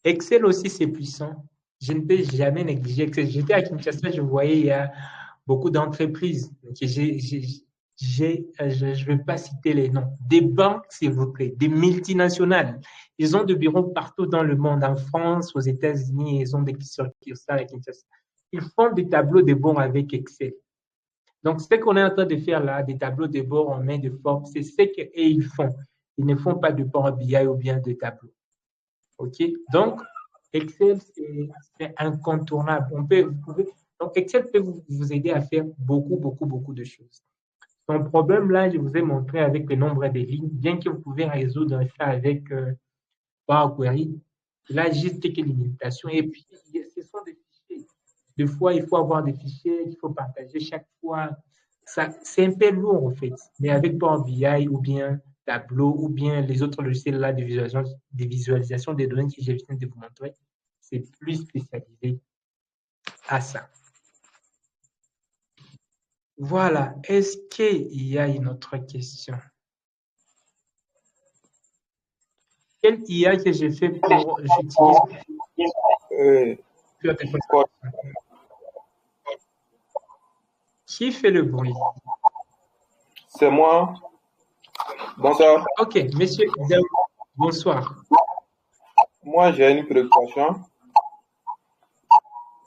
Excel aussi, c'est puissant. Je ne peux jamais négliger Excel. J'étais à Kinshasa, je voyais il y a beaucoup d'entreprises. Je ne vais pas citer les noms. Des banques, s'il vous plaît, des multinationales. Ils ont des bureaux partout dans le monde, en France, aux États-Unis, ils ont des succursales à Kinshasa. Ils font des tableaux de bord avec Excel. Donc, ce qu'on est en train de faire là, des tableaux de bord en main de forme, c'est ce qu'ils font. Ils ne font pas de Power BI ou bien de tableau. OK? Donc, Excel, c'est incontournable. Donc, Excel peut vous aider à faire beaucoup de choses. Son problème, là, je vous ai montré avec le nombre de lignes, bien que vous pouvez résoudre ça avec Power Query, il a juste quelques limitations. Et puis, ce sont des fichiers. Des fois, il faut avoir des fichiers qu'il faut partager chaque fois. C'est un peu lourd, en fait. Mais avec Power BI ou bien Tableau ou bien les autres logiciels là de visualisation des données que je viens de vous montrer, c'est plus spécialisé à ça. Voilà. Est-ce qu'il y a une autre question? Quelle IA que j'ai fait pour j'utilise Qui fait le bruit? C'est moi. Bonsoir. Ok, monsieur Daoud, bonsoir. Moi, j'ai une préoccupation.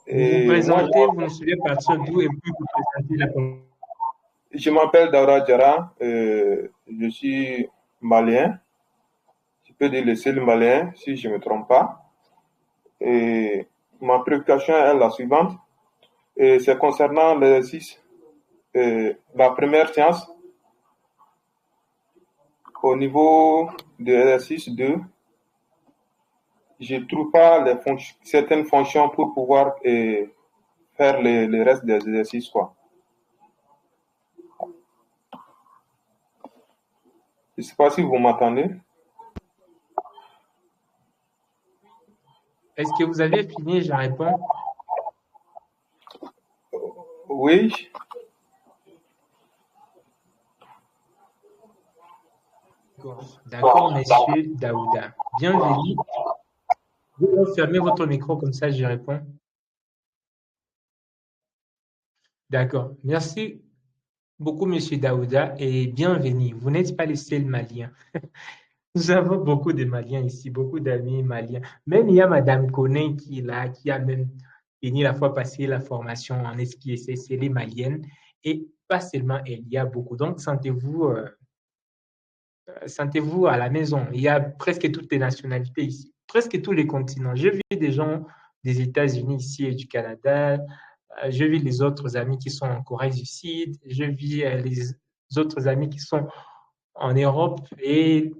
Vous vous présentez, vous nous suivez à partir d'où et puis vous présentez la question. Je m'appelle Daura Diarra, je suis malien. Je peux dire le seul malien, si je ne me trompe pas. Et ma préoccupation est la suivante. C'est concernant l'exercice, la première séance. Au niveau de l'exercice 2, je ne trouve pas certaines fonctions pour pouvoir faire le reste des exercices, quoi. Je ne sais pas si vous m'entendez. Est-ce que vous avez fini? Je réponds. Oui. D'accord, monsieur Daouda. Bienvenue. Vous fermez votre micro, comme ça je réponds. D'accord. Merci beaucoup, monsieur Daouda, et bienvenue. Vous n'êtes pas le seul malien. Nous avons beaucoup de Maliens ici, beaucoup d'amis maliens. Même il y a madame Koné qui est là, qui a même fini la fois passée la formation en SPSS, c'est les maliennes. Et pas seulement elle, il y a beaucoup. Donc, sentez-vous à la maison. Il y a presque toutes les nationalités ici, presque tous les continents. Je vis des gens des États-Unis ici et du Canada. Je vis les autres amis qui sont en Corée du Sud. Je vis les autres amis qui sont en Europe et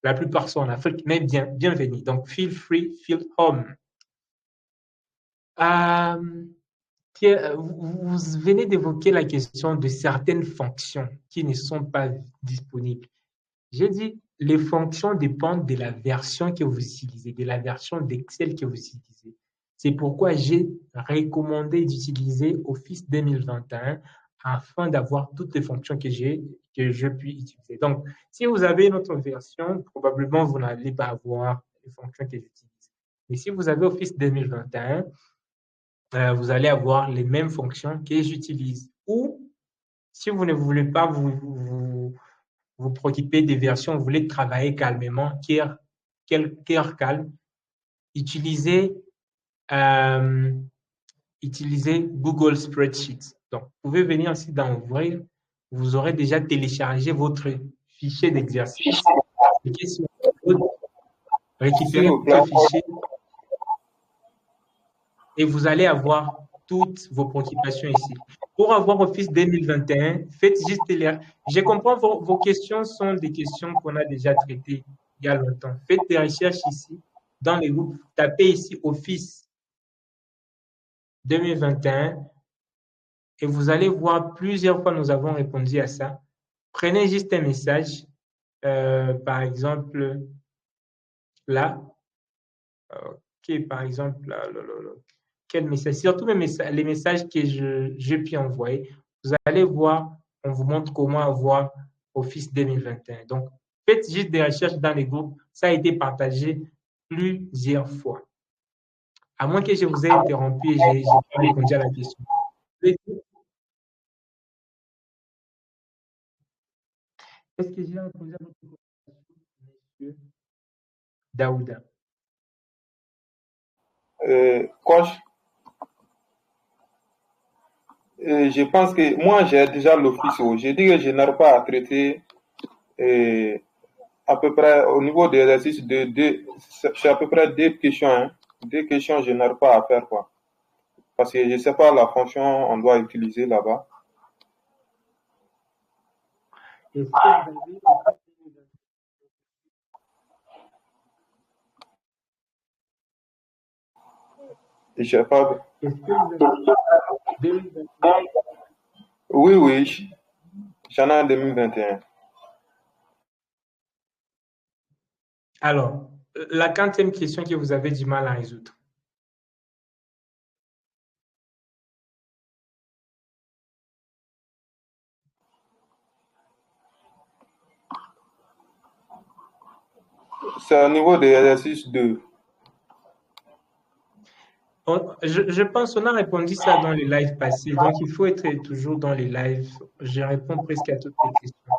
la plupart sont en Afrique, mais bienvenue. Donc, feel free, feel home. Vous venez d'évoquer la question de certaines fonctions qui ne sont pas disponibles. J'ai dit, les fonctions dépendent de la version que vous utilisez, de la version d'Excel que vous utilisez. C'est pourquoi j'ai recommandé d'utiliser Office 2021 afin d'avoir toutes les fonctions que je puis utiliser. Donc, si vous avez une autre version, probablement vous n'allez pas avoir les fonctions que j'utilise. Mais si vous avez Office 2021, vous allez avoir les mêmes fonctions que j'utilise. Ou si vous ne voulez pas vous préoccuper des versions, vous voulez travailler calmement, cœur calme, utilisez, euh, utilisez Google Spreadsheet. Donc, vous pouvez venir ici dans Ouvrir, vous aurez déjà téléchargé votre fichier d'exercice. Cliquez sur récupérer S'il vous plaît. votre fichier et vous allez avoir toutes vos préoccupations ici. Pour avoir Office 2021, faites juste les... Je comprends vos questions sont des questions qu'on a déjà traitées il y a longtemps. Faites des recherches ici, dans les groupes. Tapez ici Office 2021 et vous allez voir plusieurs fois nous avons répondu à ça. Prenez juste un message, par exemple, là. Ok, par exemple, là, quel message? Surtout les messages que j'ai pu envoyer. Vous allez voir, on vous montre comment avoir Office 2021. Donc, faites juste des recherches dans les groupes. Ça a été partagé plusieurs fois. À moins que je vous ai interrompu et je n'ai pas répondu à la question. Est-ce que j'ai répondu à votre question, monsieur Daouda? Coach, je pense que moi, j'ai déjà l'office. J'ai dit que je n'arrive pas à traiter à peu près au niveau des exercices c'est à peu près 2 questions. Hein. 2 questions, je n'arrive pas à faire quoi. Parce que je ne sais pas la fonction on doit utiliser là-bas. Est-ce que vous avez... Je sais pas. Est-ce que vous avez 2021? Oui, oui. J'en ai en 2021. Alors, la 40e question que vous avez du mal à résoudre. C'est au niveau des exercices 2. Je pense qu'on a répondu ça dans les lives passés, donc il faut être toujours dans les lives. Je réponds presque à toutes les questions.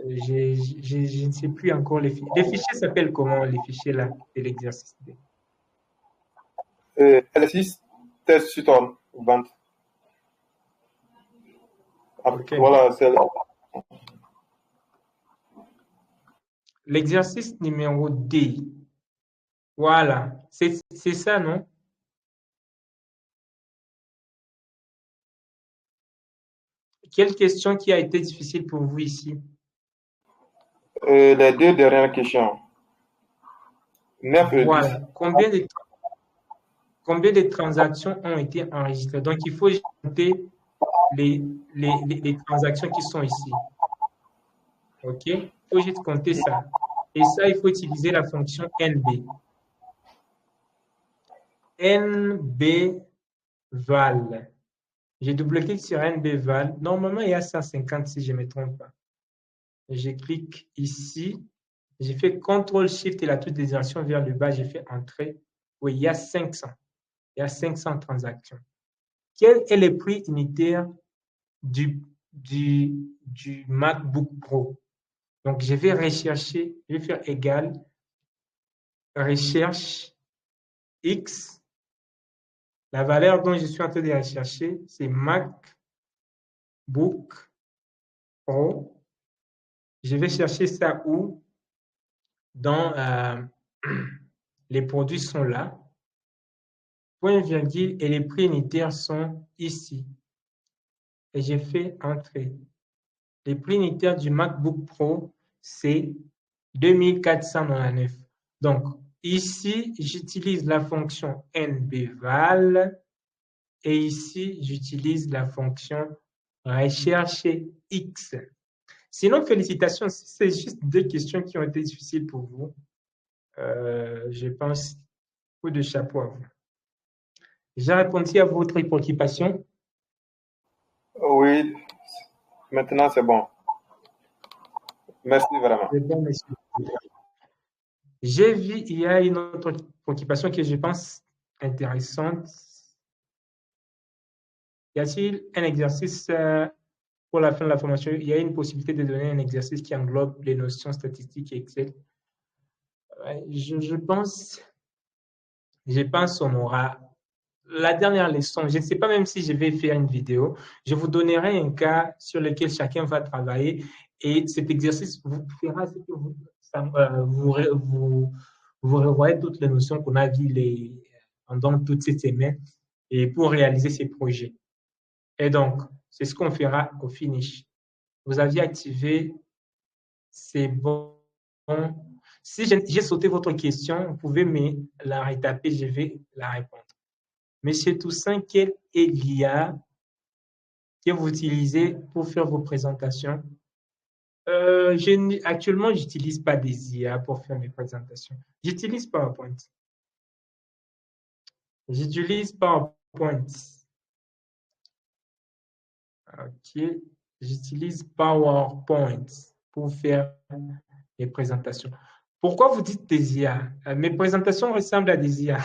Je ne sais plus encore les fichiers. Les fichiers s'appellent comment, les fichiers là, de l'exercice? Exercice test Sutton, vente. Okay. Voilà, c'est là. L'exercice numéro D. Voilà, c'est ça, non? Quelle question qui a été difficile pour vous ici? Les 2 dernières questions. 9 et 10. Voilà. Combien de transactions ont été enregistrées? Donc, il faut compter les transactions qui sont ici. OK? Il faut juste compter ça. Et ça, il faut utiliser la fonction NB. NBVal. J'ai double-clic sur NBVal. Normalement, il y a 150 si je ne me trompe pas. Je clique ici. J'ai fait CTRL-SHIFT et la touche des actions vers le bas. J'ai fait Entrée. Oui, il y a 500. Il y a 500 transactions. Quel est le prix unitaire du MacBook Pro? Donc, je vais rechercher, je vais faire égal, recherche X. La valeur dont je suis en train de rechercher, c'est MacBook Pro. Je vais chercher ça où? Dans les produits sont là. Point virgule et les prix unitaires sont ici. Et j'ai fait Entrée. Les prix unitaires du MacBook Pro, c'est 2499. Donc, ici, j'utilise la fonction NBVal et ici, j'utilise la fonction rechercher X. Sinon, félicitations, c'est juste 2 questions qui ont été difficiles pour vous. Je pense, coup de chapeau à vous. J'ai répondu à votre préoccupation? Oui, maintenant c'est bon. Merci vraiment. C'est bon, monsieur. J'ai vu, il y a une autre préoccupation que je pense intéressante. Y a-t-il un exercice pour la fin de la formation? Il y a une possibilité de donner un exercice qui englobe les notions statistiques et Excel. Je pense qu'on aura la dernière leçon. Je ne sais pas même si je vais faire une vidéo. Je vous donnerai un cas sur lequel chacun va travailler et cet exercice vous fera ce que vous revoyez toutes les notions qu'on a vues pendant toutes ces semaines et pour réaliser ces projets. Et donc, c'est ce qu'on fera au finish. Vous aviez activé, c'est bon. Si j'ai sauté votre question, vous pouvez me la retaper, je vais la répondre. Monsieur Toussaint, quelle est l'IA que vous utilisez pour faire vos présentations? Actuellement, je n'utilise pas des IA pour faire mes présentations. J'utilise PowerPoint. J'utilise PowerPoint. OK. J'utilise PowerPoint pour faire mes présentations. Pourquoi vous dites des IA? Mes présentations ressemblent à des IA.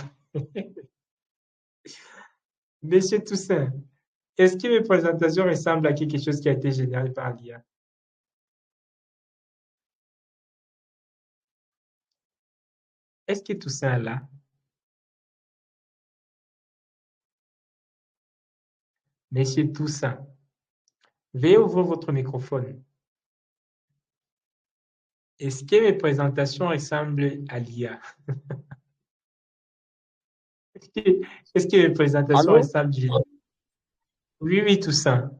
Monsieur Toussaint, est-ce que mes présentations ressemblent à quelque chose qui a été généré par l'IA? Est-ce que Toussaint est là? Monsieur Toussaint, veuillez ouvrir votre microphone. Est-ce que mes présentations ressemblent à l'IA? Est-ce que mes présentations Allô? ressemblent à l'IA? Oui, oui, Toussaint.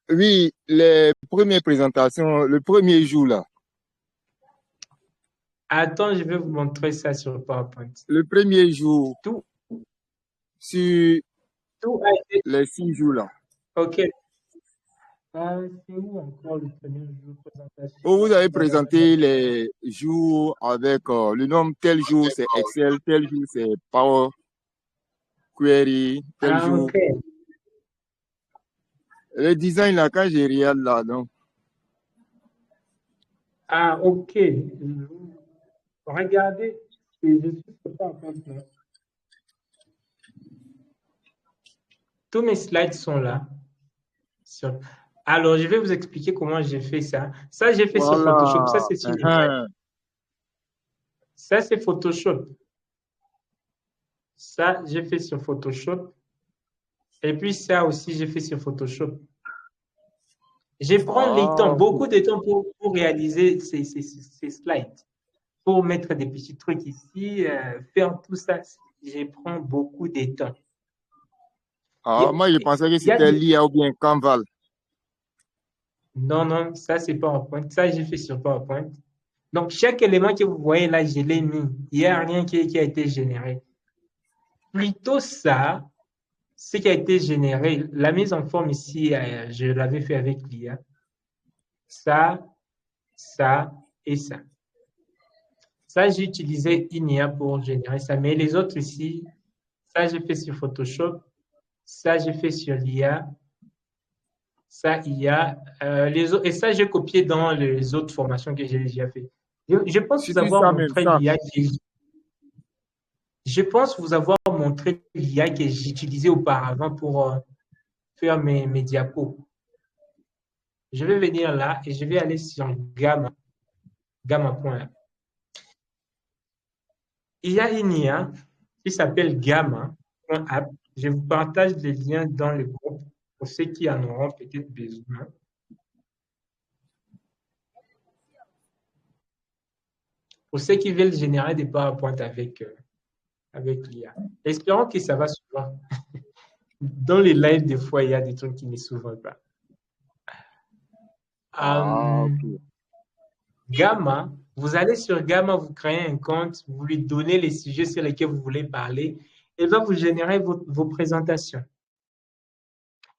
Oui, les premières présentations, le premier jour là, Attends, je vais vous montrer ça sur PowerPoint. le premier jour Tout, sur tout a été... les 6 jours là, OK. C'est où encore le premier jour de présentation? où vous avez présenté les jours avec le nom tel jour c'est Excel, tel jour c'est Power Query, tel Ah, jour. OK. Le design là, quand j'ai regarde là, donc. Ah, OK. Regardez, je suis sur PowerPoint là. Tous mes slides sont là. Alors, je vais vous expliquer comment j'ai fait ça. Ça, j'ai fait sur Photoshop. Ça, Voilà. c'est sur l'image. Ça, c'est Photoshop. Ça, j'ai fait sur Photoshop. Et puis, ça aussi, j'ai fait sur Photoshop. Je prends les temps, beaucoup de temps pour réaliser ces slides. Pour mettre des petits trucs ici, faire tout ça, je prends beaucoup de temps. Moi, je pensais que c'était l'IA ou bien Canva. Non, non, ça, c'est PowerPoint. Ça, j'ai fait sur PowerPoint. Donc, chaque élément que vous voyez là, je l'ai mis. Il n'y a rien qui a été généré. Plutôt ça, ce qui a été généré, la mise en forme ici, je l'avais fait avec l'IA. Ça et ça. Ça, j'ai utilisé une IA pour générer ça. Mais les autres ici, ça, j'ai fait sur Photoshop. Ça, j'ai fait sur l'IA. Ça, IA. Et ça, j'ai copié dans les autres formations que j'ai déjà fait. Je pense vous avoir montré l'IA que j'utilisais auparavant pour faire mes diapos. Je vais venir là et je vais aller sur Gamma.app. Il y a une IA qui s'appelle Gamma.app. Je vous partage les liens dans le groupe pour ceux qui en auront peut-être besoin. Pour ceux qui veulent générer des PowerPoint avec l'IA. Espérons que ça va s'ouvrir. Dans les lives, des fois, il y a des trucs qui ne s'ouvrent pas. Okay. Gamma, vous allez sur Gamma, vous créez un compte, vous lui donnez les sujets sur lesquels vous voulez parler, et va vous générer vos présentations.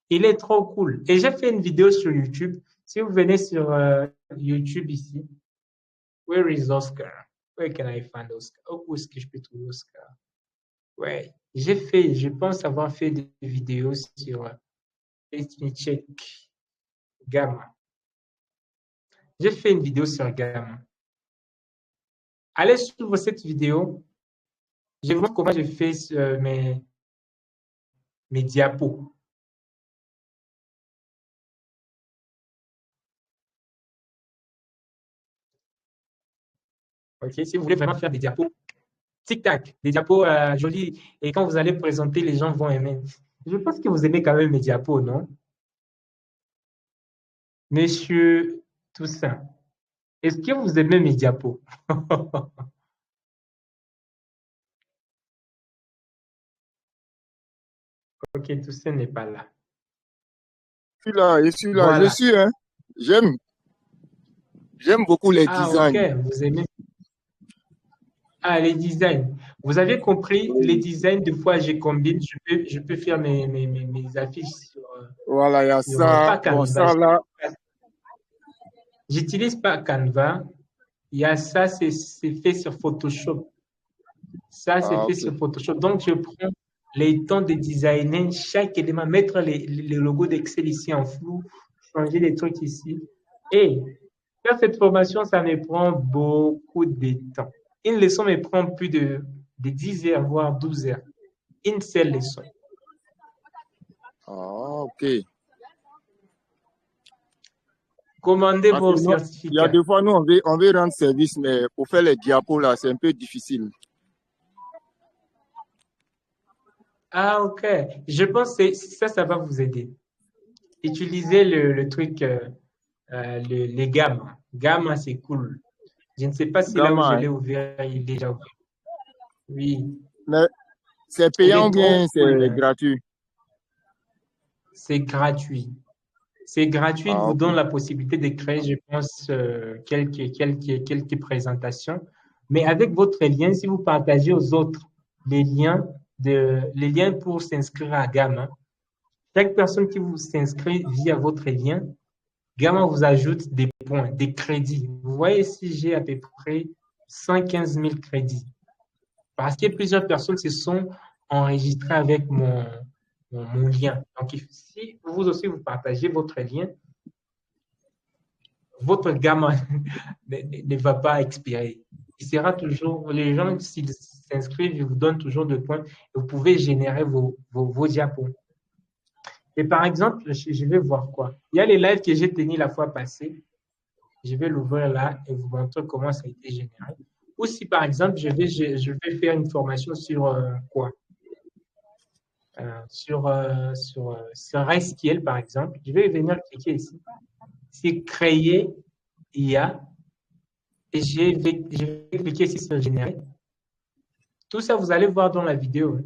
Il est trop cool. Et j'ai fait une vidéo sur YouTube. Si vous venez sur YouTube ici, where is Oscar? Where can I find Oscar? Oh, où est-ce que je peux trouver Oscar? Ouais, je pense avoir fait des vidéos sur Check Gamma. J'ai fait une vidéo sur Gamma. allez suivre cette vidéo. Je vous montre comment je fais mes diapos. Ok, si vous voulez vraiment faire des diapos, tic-tac, des diapos jolis. Et quand vous allez présenter, les gens vont aimer. Je pense que vous aimez quand même mes diapos, non? Monsieur Toussaint, est-ce que vous aimez mes diapos? Ok, Toussaint n'est pas là. Je suis là, je suis là, je Voilà. suis, hein. J'aime beaucoup les Ah, ok, designs. vous aimez. Ah, les designs. Vous avez compris, les designs, des fois, je combine, je peux faire mes affiches Voilà, il y a sur pas ça. Bon, Canva. ça là. J'utilise pas Canva. Il y a ça, c'est fait sur Photoshop. Ça, c'est Ah, fait ok. sur Photoshop. Donc, je prends les temps de designer chaque élément, mettre les logos d'Excel ici en flou, changer les trucs ici. Et faire cette formation, ça me prend beaucoup de temps. Une leçon me prend plus de 10 heures, voire 12 heures. Une seule leçon. Ah, ok. Commandez Parce que vos nous, il y a certificats. des fois, nous, on veut rendre service, mais pour faire les diapos là, c'est un peu difficile. Ah, ok. Je pense que ça va vous aider. Utilisez le truc, les gammes. Gamma, c'est cool. Je ne sais pas si là où je Gamma, hein. l'ai ouvert, il est déjà ouvert. Oui, Mais c'est il payant ou est bien trop cool, c'est hein. gratuit? C'est gratuit. C'est gratuit, il Ah, vous ok. donne la possibilité de créer, je pense, quelques présentations. Mais avec votre lien, si vous partagez aux autres les liens pour s'inscrire à Gamma, chaque personne qui vous s'inscrit via votre lien, Gamma vous ajoute des points, des crédits. Vous voyez si j'ai à peu près 115 000 crédits. Parce que plusieurs personnes se sont enregistrées avec mon lien. Donc, si vous aussi vous partagez votre lien, votre gamme ne va pas expirer. Il sera toujours, les gens, s'ils s'inscrivent, ils vous donnent toujours des points et vous pouvez générer vos diapos. Et par exemple, je vais voir quoi. Il y a les lives que j'ai tenus la fois passée. Je vais l'ouvrir là et vous montrer comment ça a été généré. Ou si par exemple, je vais faire une formation sur quoi? Sur SQL, par exemple, je vais venir cliquer ici. C'est créer IA et je vais cliquer ici sur générer. Tout ça, vous allez voir dans la vidéo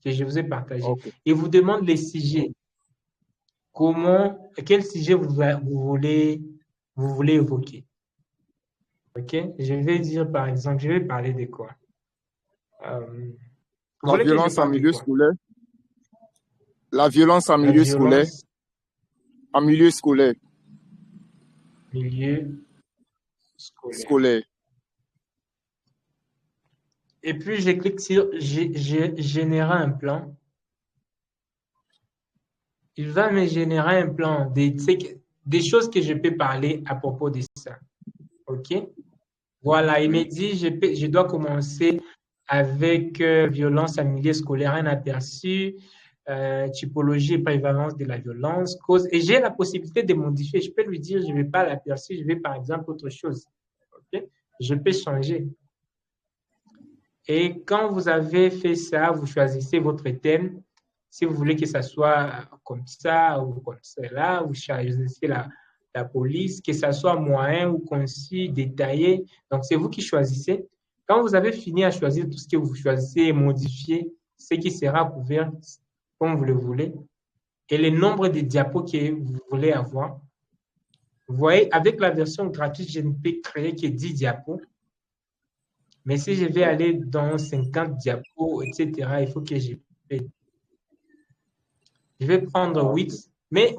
que je vous ai partagée. Ok. Il vous demande les sujets. Quel sujet vous voulez évoquer. OK? Je vais dire, par exemple, je vais parler de quoi? Vous La voulez que je violence en parle de milieu quoi? scolaire. La violence en La milieu scolaire. violence, En milieu scolaire. milieu scolaire. Scolaire. Et puis, je clique sur générer un plan. Il va me générer un plan des choses que je peux parler à propos de ça. OK? Voilà, il me Oui. dit, je dois commencer avec violence en milieu scolaire, un aperçu, typologie et prévalence de la violence, cause. Et j'ai la possibilité de modifier. Je peux lui dire, je ne vais pas l'aperçu, je vais par exemple autre chose. OK? Je peux changer. Et quand vous avez fait ça, vous choisissez votre thème. Si vous voulez que ça soit comme ça ou comme cela, vous choisissez la police, que ça soit moyen ou concis, détaillé. Donc, c'est vous qui choisissez. Quand vous avez fini à choisir tout ce que vous choisissez et modifier ce qui sera couvert comme vous le voulez et le nombre de diapos que vous voulez avoir. Vous voyez, avec la version gratuite, je ne peux créer que 10 diapos. Mais si je vais aller dans 50 diapos, etc., il faut que je paye. Je vais prendre Ah, 8. ok. Mais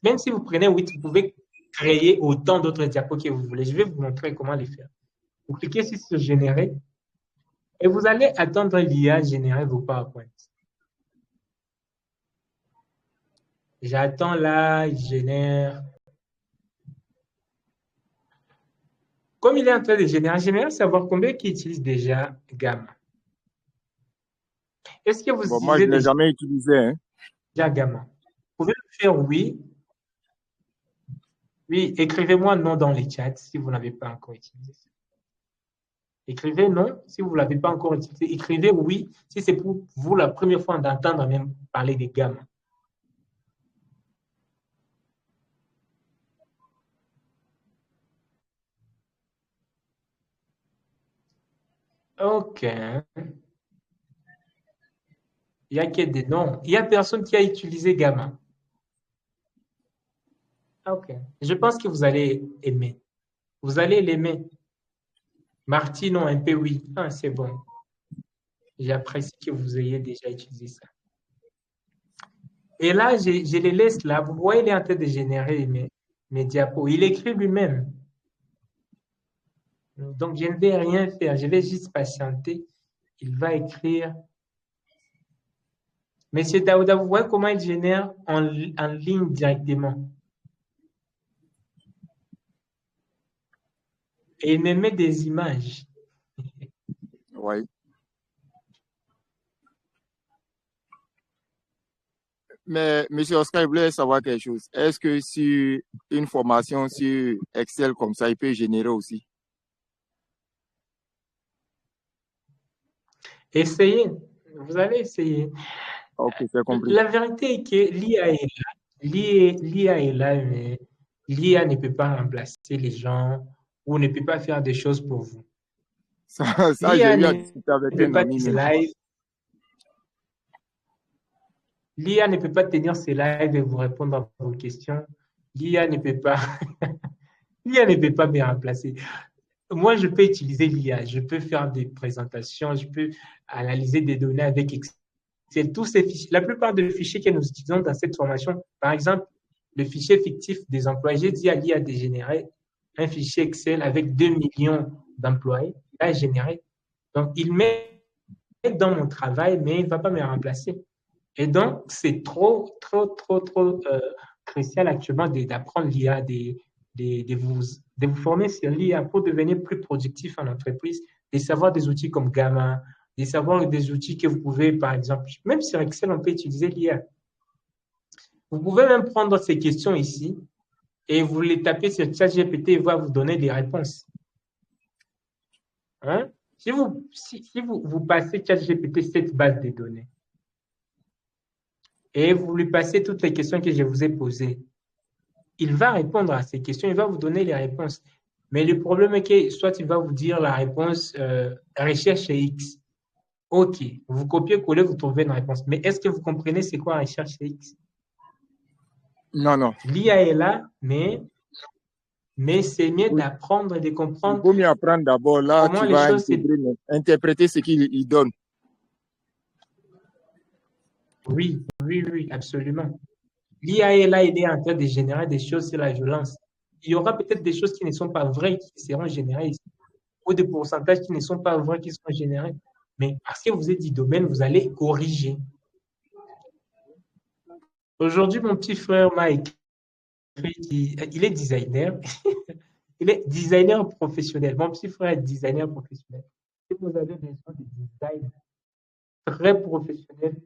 même si vous prenez 8, vous pouvez créer autant d'autres diapos que vous voulez. Je vais vous montrer comment les faire. Vous cliquez sur générer et vous allez attendre l'IA générer vos PowerPoint. J'attends là, il génère. Comme il est en train de générer, j'aimerais savoir combien qui utilise déjà Gamma. Est-ce que vous Bon, moi, je utilisez ne l'ai jamais utilisé. Hein. déjà Gamma? Vous pouvez le faire, oui. Oui, écrivez-moi non dans les chats si vous n'avez pas encore utilisé ça. Écrivez non si vous ne l'avez pas encore utilisé. Écrivez oui si c'est pour vous la première fois d'entendre même parler des Gamma. OK. Il n'y a que des noms. Il n'y a personne qui a utilisé Gamma. OK. Je pense que vous allez aimer. Vous allez l'aimer. Martino, un peu oui. Ah, c'est bon. J'apprécie que vous ayez déjà utilisé ça. Et là, je les laisse là. Vous voyez, il est en train de générer mes diapos. Il écrit lui-même. Donc, je ne vais rien faire. Je vais juste patienter. Il va écrire. Monsieur Daouda, vous voyez comment il génère en ligne directement. Et il me met des images. Oui. Mais, monsieur Oscar, je voulais savoir quelque chose. Est-ce que sur une formation sur Excel comme ça, il peut générer aussi? Essayez. Vous allez essayer. Ok, c'est compris. La vérité est que l'IA est là. L'IA est là, mais l'IA ne peut pas remplacer les gens ou ne peut pas faire des choses pour vous. Ça j'ai L'IA eu à ne discuter avec peut un pas ami. tenir ses lives. L'IA ne peut pas tenir ses lives et vous répondre à vos questions. L'IA ne peut pas, l'IA ne peut pas me remplacer. Moi, je peux utiliser l'IA, je peux faire des présentations, je peux analyser des données avec Excel. Tous ces fichiers, la plupart des fichiers que nous utilisons dans cette formation, par exemple, le fichier fictif des employés, j'ai dit à l'IA de générer un fichier Excel avec 2 millions d'employés. Il a généré. Donc, il met dans mon travail, mais il ne va pas me remplacer. Et donc, c'est trop crucial actuellement d'apprendre l'IA, de vous former sur l'IA pour devenir plus productif en entreprise, de savoir des outils comme Gamma, de savoir des outils que vous pouvez, par exemple, même sur Excel, on peut utiliser l'IA. Vous pouvez même prendre ces questions ici et vous les tapez sur ChatGPT et il va vous donner des réponses. Hein? Si vous passez ChatGPT cette base de données, et vous lui passez toutes les questions que je vous ai posées, il va répondre à ces questions, il va vous donner les réponses. Mais le problème est que soit il va vous dire la réponse recherche X. OK, vous copiez-collez, vous trouvez une réponse. Mais est-ce que vous comprenez c'est quoi recherche X? Non, non. L'IA est là, mais c'est mieux d'apprendre et de comprendre. Il vaut mieux apprendre d'abord. Là, comment tu les vas choses interpréter ce qu'il donne. Oui, absolument. L'IA est là, il est en train de générer des choses sur la violence. Il y aura peut-être des choses qui ne sont pas vraies qui seront générées ici, ou des pourcentages qui ne sont pas vrais qui seront générés. Mais parce que vous êtes du domaine, vous allez corriger. Aujourd'hui, mon petit frère m'a écrit, il est designer. Il est designer professionnel. Mon petit frère est designer professionnel. Si vous avez besoin de design très professionnel,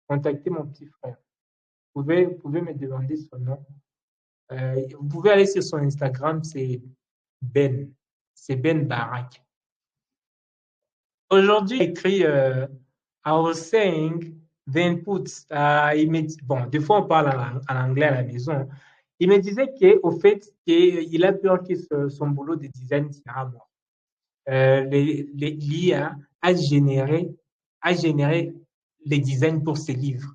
contactez mon petit frère. Vous pouvez me demander son nom. Vous pouvez aller sur son Instagram, c'est Ben. C'est Ben Barak. Aujourd'hui, il écrit I was saying the inputs. Bon, des fois, on parle en anglais à la maison. Il me disait qu'au fait, qu'il a peur que son boulot de design sera mort. L'IA a généré les designs pour ses livres.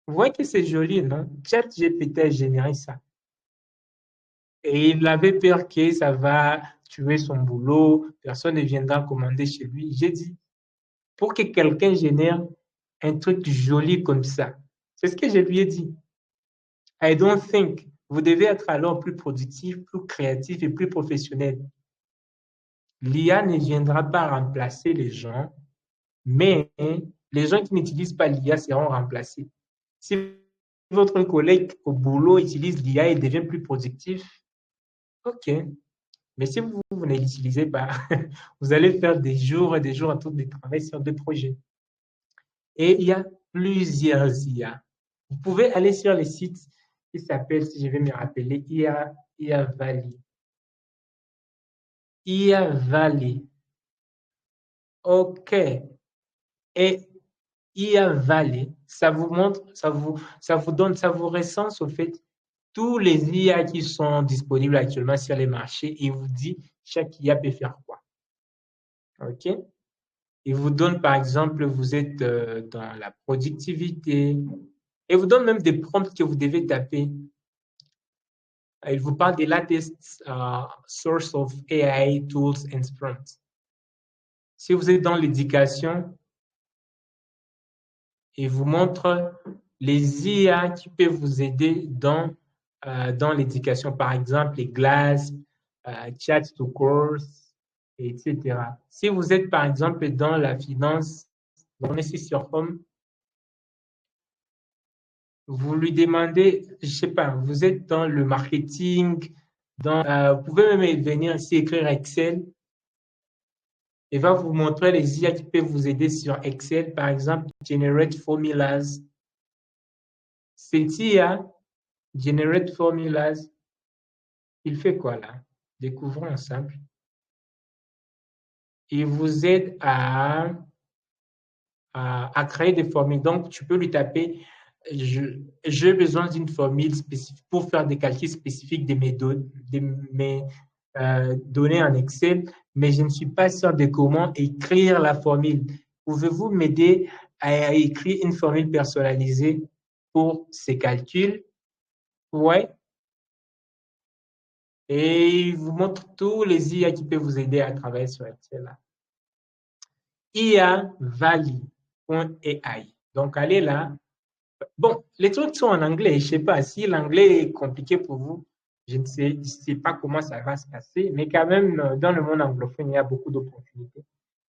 Vous voyez que c'est joli, non? ChatGPT a généré ça. Et il avait peur que ça va tuer son boulot, personne ne viendra commander chez lui. J'ai dit, pour que quelqu'un génère un truc joli comme ça, c'est ce que je lui ai dit. I don't think. Vous devez être alors plus productif, plus créatif et plus professionnel. L'IA ne viendra pas remplacer les gens, mais les gens qui n'utilisent pas l'IA seront remplacés. Si votre collègue au boulot utilise l'IA et devient plus productif, OK, Mais si vous ne l'utilisez pas, vous allez faire des jours et des jours à tout de travail sur des projets. Et il y a plusieurs IA. Vous pouvez aller sur les sites qui s'appellent, si je vais me rappeler, IA Valley. IA Valley. OK. Et IA Valley, ça vous montre, ça vous donne, ça vous recense au fait tous les IA qui sont disponibles actuellement sur les marchés et vous dit chaque IA peut faire quoi. OK? Il vous donne, par exemple, vous êtes dans la productivité et vous donne même des prompts que vous devez taper. Il vous parle des latest source of AI tools and prompts. Si vous êtes dans l'éducation, il vous montre les IA qui peuvent vous aider dans l'éducation, par exemple les GLASS, Chat to Course, etc. Si vous êtes par exemple dans la finance, on est ici sur Home, vous lui demandez, je ne sais pas, vous êtes dans le marketing, vous pouvez même venir ici écrire Excel. Il va vous montrer les IA qui peuvent vous aider sur Excel, par exemple, Generate Formulas. Cette IA, Generate Formulas, il fait quoi là? Découvrons ensemble. Il vous aide à créer des formules. Donc, tu peux lui taper, j'ai besoin d'une formule spécifique pour faire des calculs spécifiques de mes données en Excel, mais je ne suis pas sûr de comment écrire la formule. Pouvez-vous m'aider à écrire une formule personnalisée pour ces calculs? Ouais. Et il vous montre tous les IA qui peuvent vous aider à travailler sur Excel. IA Valley.ai. Donc, allez là. Bon, les trucs sont en anglais. Je ne sais pas si l'anglais est compliqué pour vous. Je ne sais pas comment ça va se passer, mais quand même, dans le monde anglophone, il y a beaucoup d'opportunités.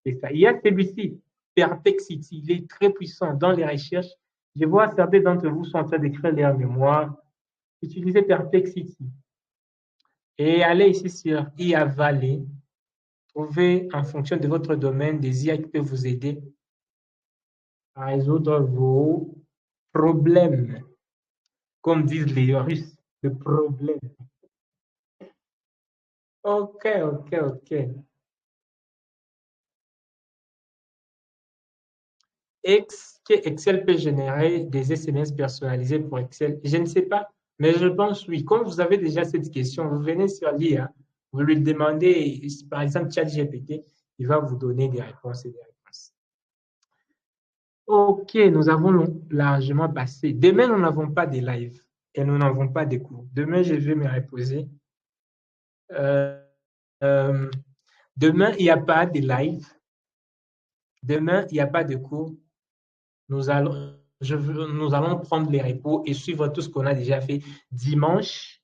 C'est ça. Il y a celui-ci, Perplexity. Il est très puissant dans les recherches. Je vois certains d'entre vous sont en train d'écrire leur mémoire. Utilisez Perplexity. Et allez ici sur IA Valley. Trouvez en fonction de votre domaine des IA qui peuvent vous aider à résoudre vos problèmes. Comme disent les Russes, le problème. OK. Excel peut générer des SMS personnalisés pour Excel. Je ne sais pas, mais je pense oui. Comme vous avez déjà cette question, vous venez sur l'IA, vous lui demandez, par exemple, ChatGPT, il va vous donner des réponses et des réponses. OK, nous avons largement passé. Demain, nous n'avons pas de live et nous n'avons pas de cours. Demain, je vais me reposer. Demain, il n'y a pas de live. Demain, il n'y a pas de cours. Nous allons prendre les repos et suivre tout ce qu'on a déjà fait. Dimanche,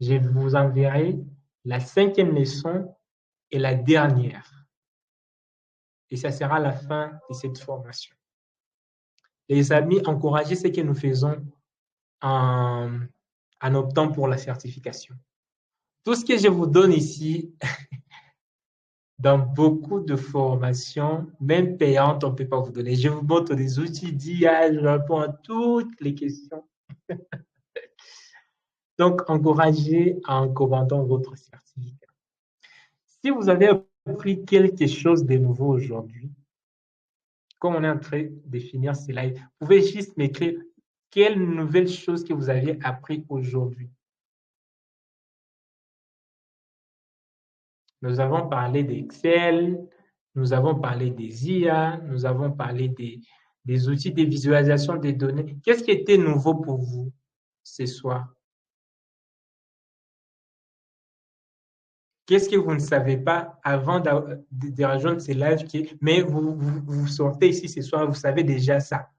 je vous enverrai la 5e leçon et la dernière. Et ça sera la fin de cette formation. Les amis, encouragez ce que nous faisons en optant pour la certification. Tout ce que je vous donne ici, dans beaucoup de formations, même payantes, on ne peut pas vous donner. Je vous montre des outils d'IA, je réponds à toutes les questions. Donc, encouragez en commandant votre certificat. Si vous avez appris quelque chose de nouveau aujourd'hui, comme on est en train de finir ce live, vous pouvez juste m'écrire quelle nouvelle chose que vous avez appris aujourd'hui. Nous avons parlé d'Excel, nous avons parlé des IA, nous avons parlé des outils de visualisation des données. Qu'est-ce qui était nouveau pour vous ce soir? Qu'est-ce que vous ne savez pas avant de rejoindre ces lives, mais vous sortez ici ce soir, vous savez déjà ça.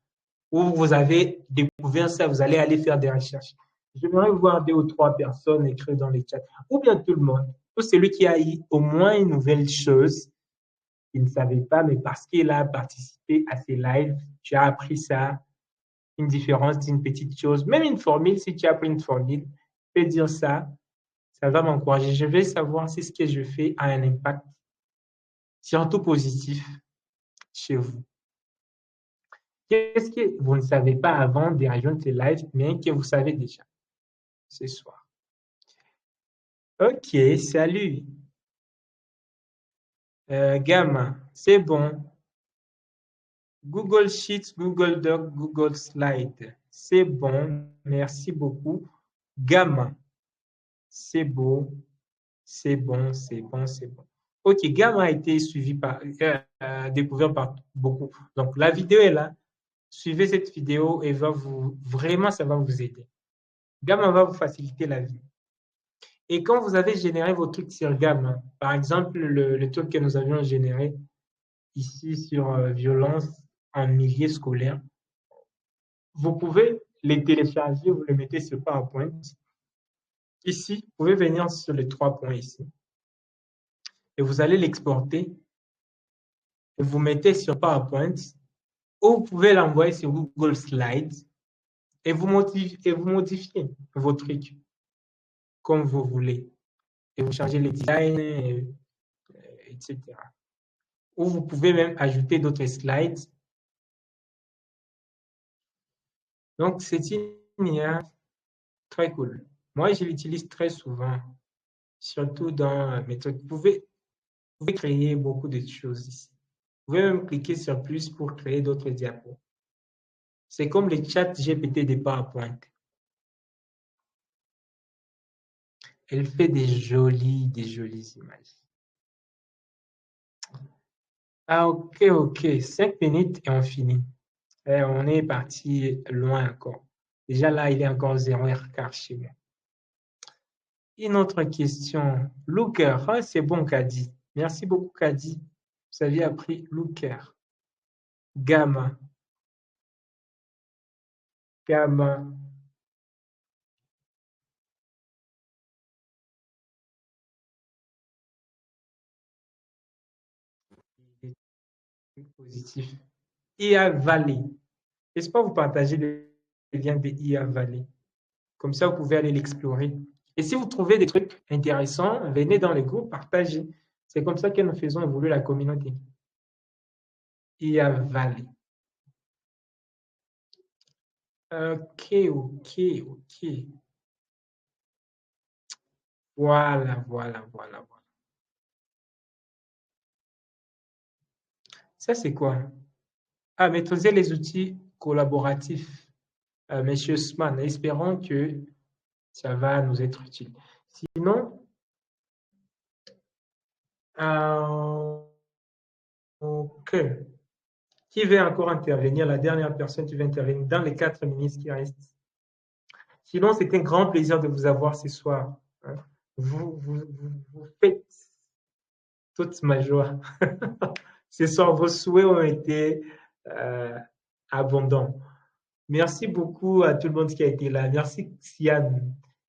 Ou vous avez découvert ça, vous allez aller faire des recherches. J'aimerais voir 2 ou 3 personnes écrire dans les chats. Ou bien tout le monde. Ou celui qui a eu au moins une nouvelle chose qu'il ne savait pas, mais parce qu'il a participé à ces lives, tu as appris ça, une différence d'une petite chose. Même une formule, si tu as appris une formule, tu peux dire ça. Ça va m'encourager. Je vais savoir si ce que je fais a un impact, surtout positif, chez vous. Qu'est-ce que vous ne savez pas avant de rejoindre ce live, mais que vous savez déjà ce soir? Ok, salut. Gamma, c'est bon. Google Sheets, Google Doc, Google Slide. C'est bon. Merci beaucoup. Gamma, c'est beau. C'est bon, c'est bon, c'est bon. Ok, Gamma a été suivi par, découvert par beaucoup. Donc, la vidéo est là. Suivez cette vidéo et vraiment, ça va vous aider. Gamma va vous faciliter la vie. Et quand vous avez généré vos trucs sur Gamma, par exemple, le truc que nous avions généré ici sur violence en milieu scolaire, vous pouvez les télécharger, vous les mettez sur PowerPoint. Ici, vous pouvez venir sur les 3 points ici. Et vous allez l'exporter et vous mettez sur PowerPoint ou vous pouvez l'envoyer sur Google Slides et vous modifiez vos trucs comme vous voulez. Et vous changez les designs, etc. Ou vous pouvez même ajouter d'autres slides. Donc, c'est une IA très cool. Moi, je l'utilise très souvent, surtout dans mes trucs. Vous pouvez créer beaucoup de choses ici. Vous pouvez même cliquer sur plus pour créer d'autres diapos. C'est comme les chats GPT de PowerPoint. Elle fait des jolies images. Ah, ok. 5 minutes et on finit. Et on est parti loin encore. Déjà là, il est encore 0h15 chez moi. Une autre question. Looker, ah, c'est bon, Kadi. Merci beaucoup, Kadi. Vous aviez appris Looker. Gamma. Positif. IA Valley. N'est-ce pas vous partagez le lien de IA Valley? Comme ça, vous pouvez aller l'explorer. Et si vous trouvez des trucs intéressants, venez dans les groupes, partagez. C'est comme ça que nous faisons évoluer la communauté. IA Valley. Ok. Voilà. Ça, c'est quoi? Ah, maîtriser les outils collaboratifs. Monsieur Sman, espérons que ça va nous être utile. Sinon, ok. Qui veut encore intervenir? La dernière personne qui va intervenir dans les 4 minutes qui restent. Sinon, c'est un grand plaisir de vous avoir ce soir. Vous faites toute ma joie. Ce soir, vos souhaits ont été abondants. Merci beaucoup à tout le monde qui a été là. Merci, Sian.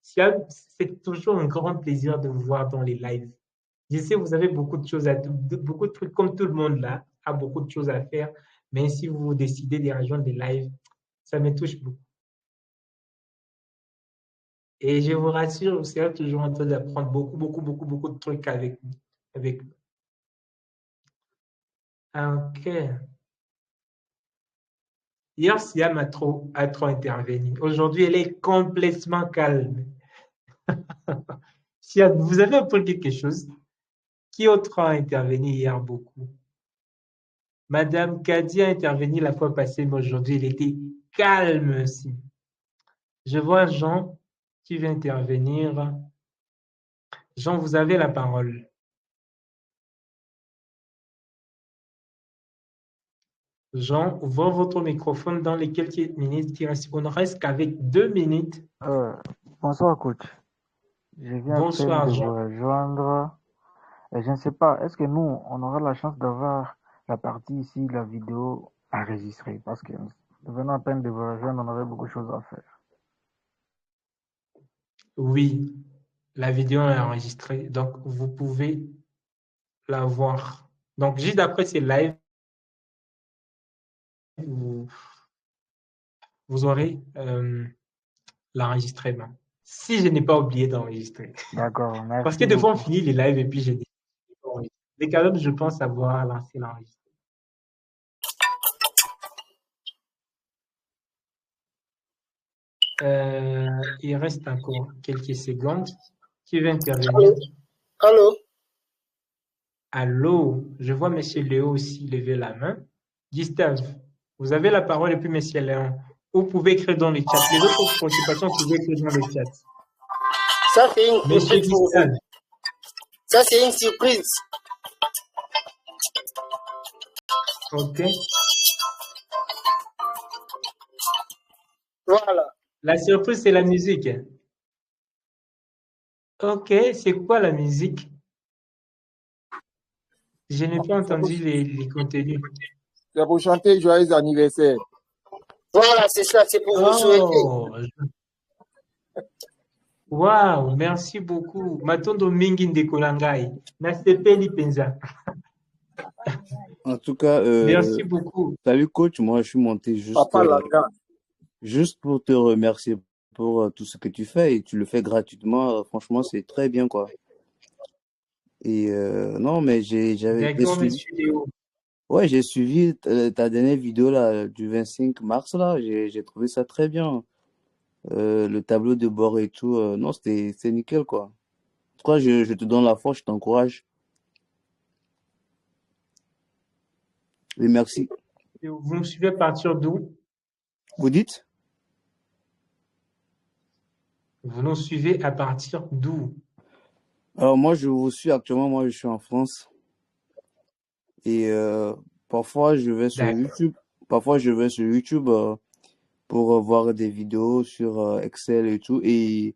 Sian, c'est toujours un grand plaisir de vous voir dans les lives. Je sais, vous avez beaucoup de choses beaucoup de trucs, comme tout le monde là, a beaucoup de choses à faire. Mais si vous décidez de rejoindre des lives, ça me touche beaucoup. Et je vous rassure, vous serez toujours en train d'apprendre beaucoup de trucs avec nous. Ok. Hier, Siam a trop intervenu. Aujourd'hui, elle est complètement calme. Siam, vous avez appris quelque chose? Qui autre a intervenu hier beaucoup? Madame Kadi a intervenu la fois passée, mais aujourd'hui, elle était calme aussi. Je vois Jean qui veut intervenir. Jean, vous avez la parole. Jean, ouvrez votre microphone dans les quelques minutes qui restent. On ne reste qu'avec 2 minutes. Bonsoir, coach. Je viens à peine de vous rejoindre. Et je ne sais pas, est-ce que nous, on aura la chance d'avoir la partie ici, la vidéo enregistrée? Parce que nous venons à peine de vous rejoindre, on aurait beaucoup de choses à faire. Oui, la vidéo est enregistrée, donc vous pouvez la voir. Donc, juste après ces lives, vous aurez l'enregistrement. Si je n'ai pas oublié d'enregistrer. D'accord, merci Parce que des fois, on beaucoup. finit les lives et puis j'ai dit. Mais quand même, je pense avoir lancé l'enregistrement. Il reste encore quelques secondes. Qui veut intervenir? Allô? Allô? Je vois M. Léo aussi lever la main. Gustave, vous avez la parole et puis M. Léon. Vous pouvez écrire dans le chat. Les autres préoccupations, vous pouvez écrire dans le chat. Ça, c'est une Monsieur surprise pour vous. Gustave. Ça, c'est une surprise. OK. Voilà. La surprise, c'est la musique. OK, c'est quoi la musique? Je n'ai pas entendu les contenus. C'est pour chanter joyeux anniversaire. Voilà, c'est ça, c'est pour vous souhaiter. Waouh, merci beaucoup. Matondo mingi ndekolangai. Nasepeli penza. En tout cas, merci beaucoup. Salut coach, moi je suis monté juste pour te remercier pour tout ce que tu fais et tu le fais gratuitement. Franchement, c'est très bien quoi. Et non, mais j'avais suivi. Ouais, j'ai suivi ta dernière vidéo là du 25 mars là. J'ai trouvé ça très bien. Le tableau de bord et tout. Non, c'est nickel quoi. En tout cas, je te donne la force, je t'encourage. Et merci. Vous me suivez à partir d'où? Vous dites? Vous nous suivez à partir d'où? Alors moi, je vous suis actuellement. Moi, je suis en France. Et parfois, je vais sur YouTube. Parfois, je vais sur YouTube pour voir des vidéos sur Excel et tout. Et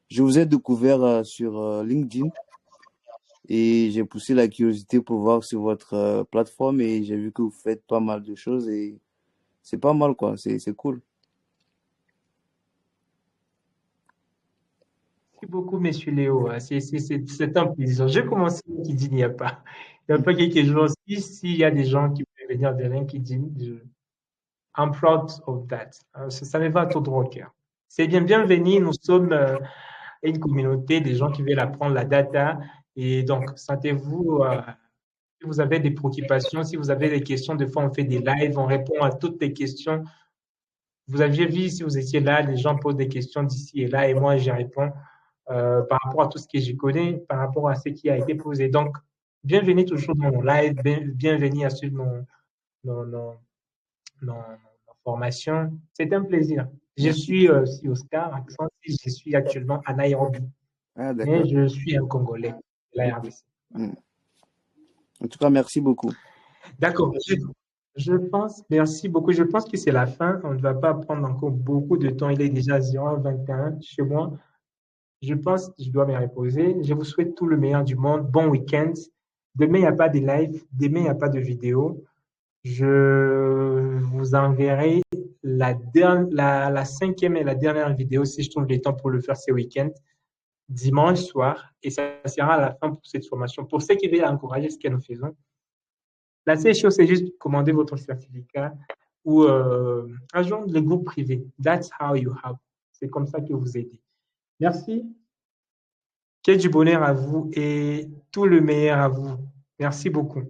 je vous ai découvert sur LinkedIn. Et j'ai poussé la curiosité pour voir sur votre plateforme. Et j'ai vu que vous faites pas mal de choses. Et c'est pas mal, quoi. C'est cool. Merci beaucoup, monsieur Léo. C'est un plaisir. J'ai commencé qui dit il n'y a pas. Il n'y a pas quelques jours. S'il y a des gens qui peuvent venir de rien qui disent, I'm proud of that. Ça me va tout droit au cœur. C'est bien, bienvenue. Nous sommes une communauté des gens qui veulent apprendre la data. Et donc, sentez-vous, si vous avez des préoccupations, si vous avez des questions, des fois on fait des lives, on répond à toutes les questions. Vous aviez vu, si vous étiez là, les gens posent des questions d'ici et là, et moi, j'y réponds par rapport à tout ce que je connais, par rapport à ce qui a été posé. Donc, bienvenue toujours dans mon live, bienvenue à suivre nos formations. C'est un plaisir. Je suis aussi Oscar Accent, je suis actuellement à Nairobi. Mais je suis un Congolais de la RDC. En tout cas, merci beaucoup. D'accord. Je pense, merci beaucoup. Je pense que c'est la fin. On ne va pas prendre encore beaucoup de temps. Il est déjà 0h21 chez moi. Je pense que je dois me reposer. Je vous souhaite tout le meilleur du monde. Bon week-end. Demain, il n'y a pas de live. Demain, il n'y a pas de vidéo. Je vous enverrai la cinquième et la dernière vidéo si je trouve le temps pour le faire ce week-end, dimanche soir. Et ça sera la fin pour cette formation. Pour ceux qui veulent encourager ce que nous faisons, la seule chose, c'est juste commander votre certificat ou rejoindre les groupes privés. That's how you help. C'est comme ça que vous aidez. Merci. Que du bonheur à vous et tout le meilleur à vous. Merci beaucoup.